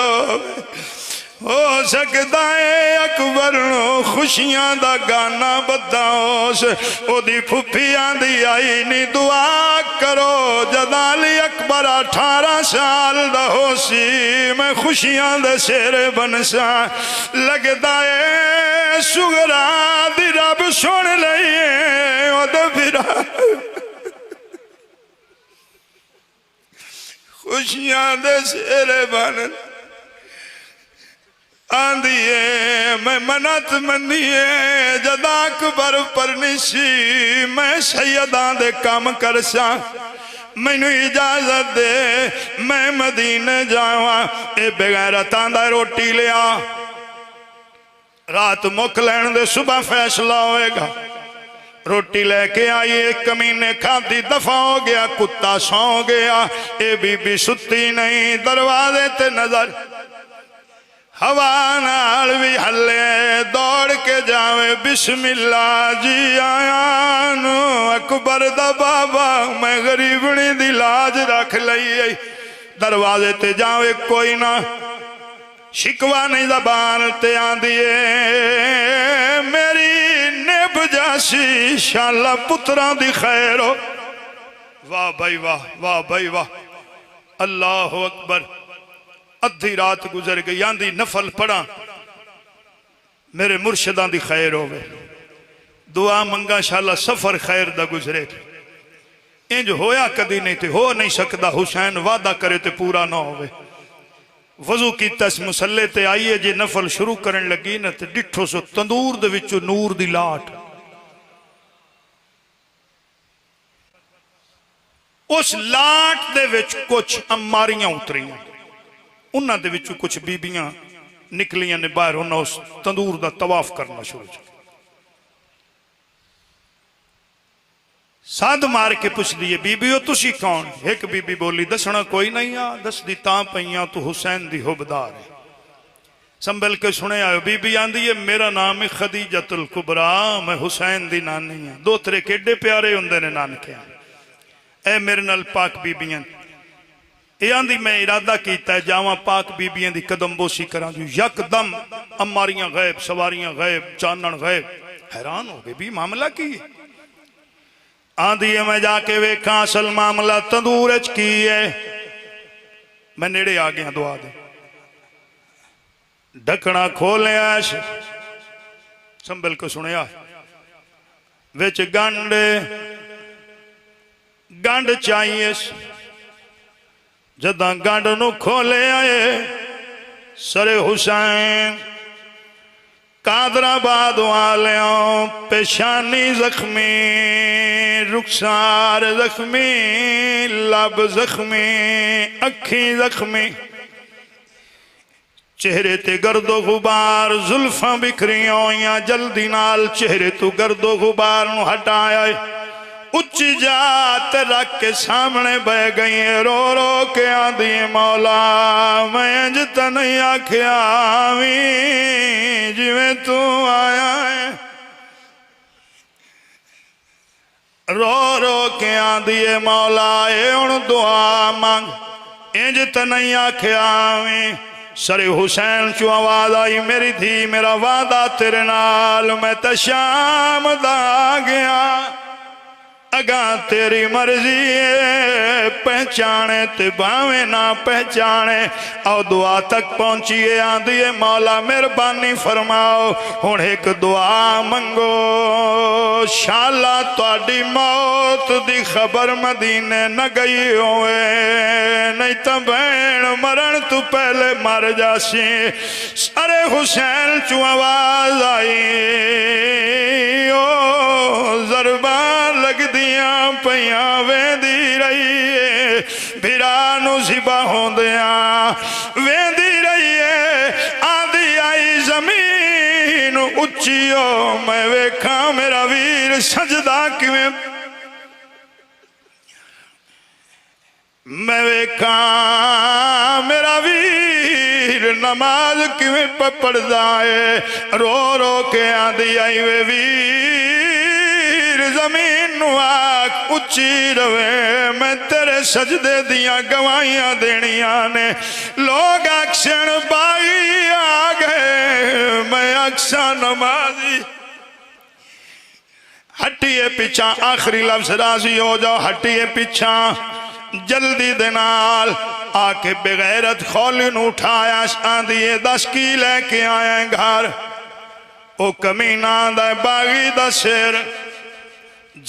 Speaker 1: ہو سکتا ہے اکبر نو خوشیاں دا گانا بدھا ہوس او دی پھپھی آندھی آئی نی دعا کرو جدالی اکبر 18 سال دا ہو سی میں خوشیاں دا سیر بنسا لگتا ہے سغرا دی رب سن لئیے او دا پھرا خوشیاں دے سیرے بانن آندھیے میں منت منیے جدا اکبر پر نشی میں سیدان دے کام کرسا میں نو اجازت دے میں مدینہ جاواں اے بغیرت آندھا روٹی لیا رات مک لین دے صبح فیصلہ ہوئے گا روٹی لے کے آئی ایک کمینے کھاتی دفع ہو گیا کتا سو گیا اے بی بی ستی نہیں دروازے تے نظر ہوا نال بھی ہلے دوڑ کے جاوے بسم اللہ جی آیا نو اکبر دا بابا میں غریبنی دی لاج رکھ لئی دروازے تے جاوے کوئی نہ شکوہ نہیں زبان تے آندیے میری نب جاسی شاءاللہ پتران دی خیر ہو واہ بھائی واہ واہ بھائی واہ اللہ اکبر ادھی رات گزر گئی آندھی نفل پڑھا میرے مرشدان دی خیر ہوئے دعا منگا شاءاللہ سفر خیر دا گزرے انج ہویا کدی نہیں تھے ہو نہیں سکتا حسین وعدہ کرے تے پورا نہ ہوئے وضو کی تس مسلح تے آئیے جے نفل شروع کرن لگی نا تے ڈٹھو سو تندور دے وچو نور دی لاٹ اس لاٹ دے وچ کچھ اماریاں اتریاں انہاں دے وچو کچھ بیبیاں نکلیاں نے باہر انہاں اس تندور دا طواف کرنا شروع چھو ساتھ مار کے پوچھ دیئے بی بیو تسی کون ایک بی بی بولی دسنا کوئی نہیں آ دس دی تاں پہیاں تو حسین دی حبدار ہے سنبھل کے سنے آئے بی بی آن دیئے میرا نام خدیجت الکبرا میں حسین دی نان نہیں ہوں دو ترے کیڈے پیارے ہوندے نے نان کے اے میرے نال پاک بی بیاں اے آن دی میں ارادہ کیتا ہے جاواں پاک بی بیاں دی قدم بوسی کران جو یک دم اماریاں غیب سواریاں غیب چانن غیب حیران ہو گئے بھی معاملہ کی آندھیے میں جا کے ویکھاں اصل معاملہ تندور اچ کی ہے میں نیڑے آگیا دعا دے ڈھکنا کھولے آش سنبھل کو سنے آ ویچ گنڈ چاہیے جداں گنڈ نو کھولے آئے سر حسین قادر آباد والیاں پیشانی زخمی رخسار زخمی لب زخمی اکھی زخمی چہرے تے گرد و غبار زلفاں بکھریاں ہوئیاں جلدی نال چہرے تو گرد و غبار نو ہٹایا اچھی جات رکھ کے سامنے بہ گئی ہیں رو رو کے آدھی مولا میں جتا نہیں آکھیا آمین جویں تو آیا ہے رو رو کے آدھی مولا اے ان دعا مانگ انج تے نہیں آکھیا آمین سر حسین چو آواز آئی میری تھی میرا وعدہ تیرے نال میں تا شام دا گیا اگاں تیری مرضی ہے پہچانے تے باویں نہ پہچانے او دعا تک پہنچیے آندھیے مولا مہربانی فرماؤ ہن ایک دعا منگو شالا تواڈی موت دی خبر مدینے نہ گئی ہوئے نہیں تا بین مرن تو پہلے مر جاسی سر حسین چو آواز آئی او ضربان لگ دیاں پیاں ویندی رہی ہے بھرانو زبا ہوں دیاں ویندی رہی ہے آدھی آئی زمین اچھیو میں ویکھا میرا ویر سجدہ کیویں میں ویکھا میرا ویر نماز کیویں پپڑ جائے رو رو کے آدھی آئی وے ویر زمین نواک اچھی روے میں تیرے سجدے دیاں گوائیاں دینیاں نے لوگ اکشن بائی آگئے میں اکشا نمازی ہٹیے پیچھا آخری لفظ راضی ہو جاؤ ہٹیے پیچھا جلدی دنال آکے بغیرت خولن اٹھایا آندھیے 10 کی لے کے آئے گھر او کمینہ دے باغی دا شیر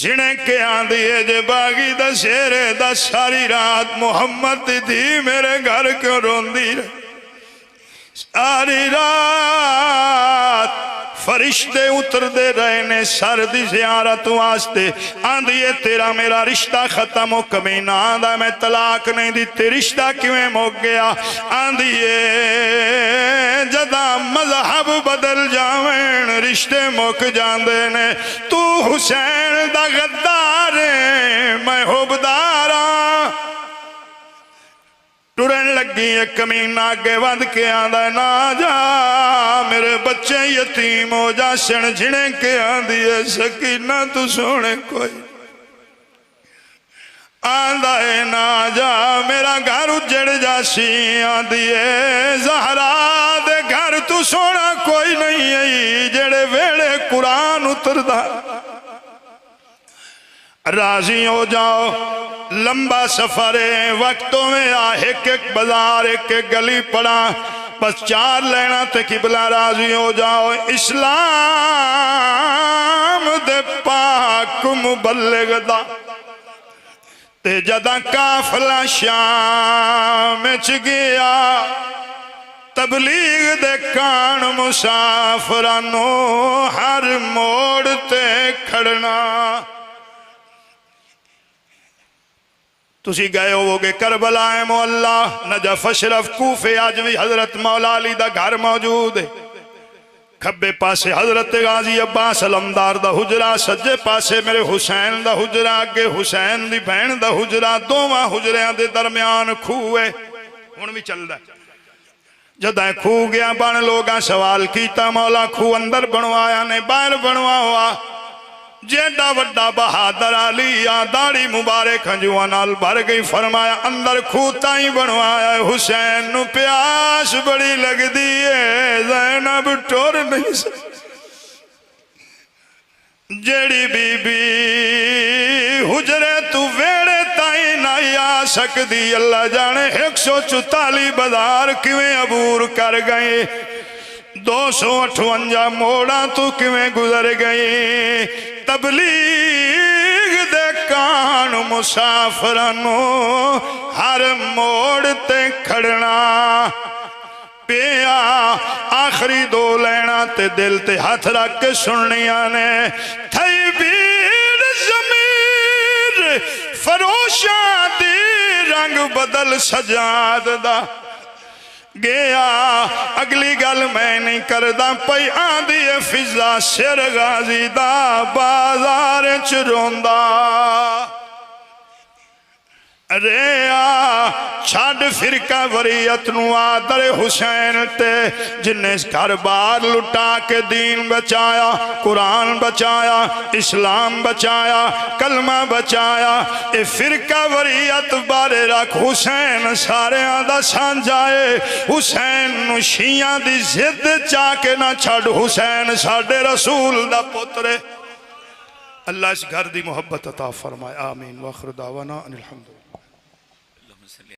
Speaker 1: جنہیں کے آندھیے جے باغی دا شیر 10 ساری رات محمد تھی میرے گھر کیوں روندی رہے ساری رات فرشتے اتر دے رہے نے سردی زیارت واسطے آندھیے تیرا میرا رشتہ ختم ہو کمینہ آندھا میں طلاق نہیں دیتے رشتہ کیویں موک گیا آندھیے جدا مذہب بدل جاویں رشتے موک جاندے نے تو حسین دا غدار ہے میں حبدارا ٹرن لگی ایک کمینہ آگے ود کے آندھا نا جا میرے بچے یتیم ہو جا سن جھنے کے آندھیے سکینہ تو سونے کوئی آندھا نا جا میرا گھر اجڑ جا سی آندھیے زہرا دے گھر تو سونا کوئی نہیں ہے جڑے ویڑے قرآن اتر دا راضی ہو جاؤ لمبا سفر ہے وقتوں میں ایک ایک بازار ایک ایک گلی پڑا بس 4 لینا تے قبلہ راضی ہو جاؤ اسلام دے پاک مبلغ دا تے جدہ کافلہ شام چ گیا تبلیغ دے کان مسافرانو ہر موڑ تے کھڑنا تسی گئے ہو گے کربلا مولا نجف اشرف کوفے آج بھی حضرت مولا علی دا گھر موجود ہے کھبے پاسے حضرت غازی عباس علمدار دا حجرہ سجے پاسے میرے حسین دا حجرہ آگے حسین دی بہن دا حجرہ دوواں حجریاں دے درمیان کھوئے ہن بھی چل رہا ہے جدہ کھو گیا بان لوگاں سوال کیتا مولا کھو اندر بنوایا نے باہر بنوا ہوا جیڈا وڈا بہادر علی داڑھی مبارک ہنجوان نال بھر گئی فرمایا اندر کھوتا ہی بنوایا حسین نو پیاس بڑی لگ دیئے زینب ٹور نہیں سکتی جیڑی بی بی حجرے تو ویڑے تائیں نہ آ سکتی اللہ جانے 144 بازار کیویں عبور کر گئے 258 موڑا تو کیویں گزر گئی تبلیغ دے کان مسافرانو ہر موڑ تے کھڑنا پیا آخری دو لینا تے دل تے ہاتھ رکھ کے سننیاں نے تھئی بیر ضمیر فروشاں دی رنگ بدل سجاد دا گیا اگلی گل میں نہیں کردہ پئی آندھی فضا سر غازی دا بازار چروندہ ریا چھاڑ فرقہ وریت نو آدر حسین تے جنہیں اس گھر بار لٹا کے دین بچایا قرآن بچایا اسلام بچایا کلمہ بچایا اے فرقہ وریت بارے رکھ حسین سارے آدھا سان جائے حسین نو شیعہ دی زد چاکے نہ چھڑ حسین ساڑے رسول دا پترے اللہ اس گھر دی محبت عطا فرمائے آمین وآخر دعوانا ان الحمدللہ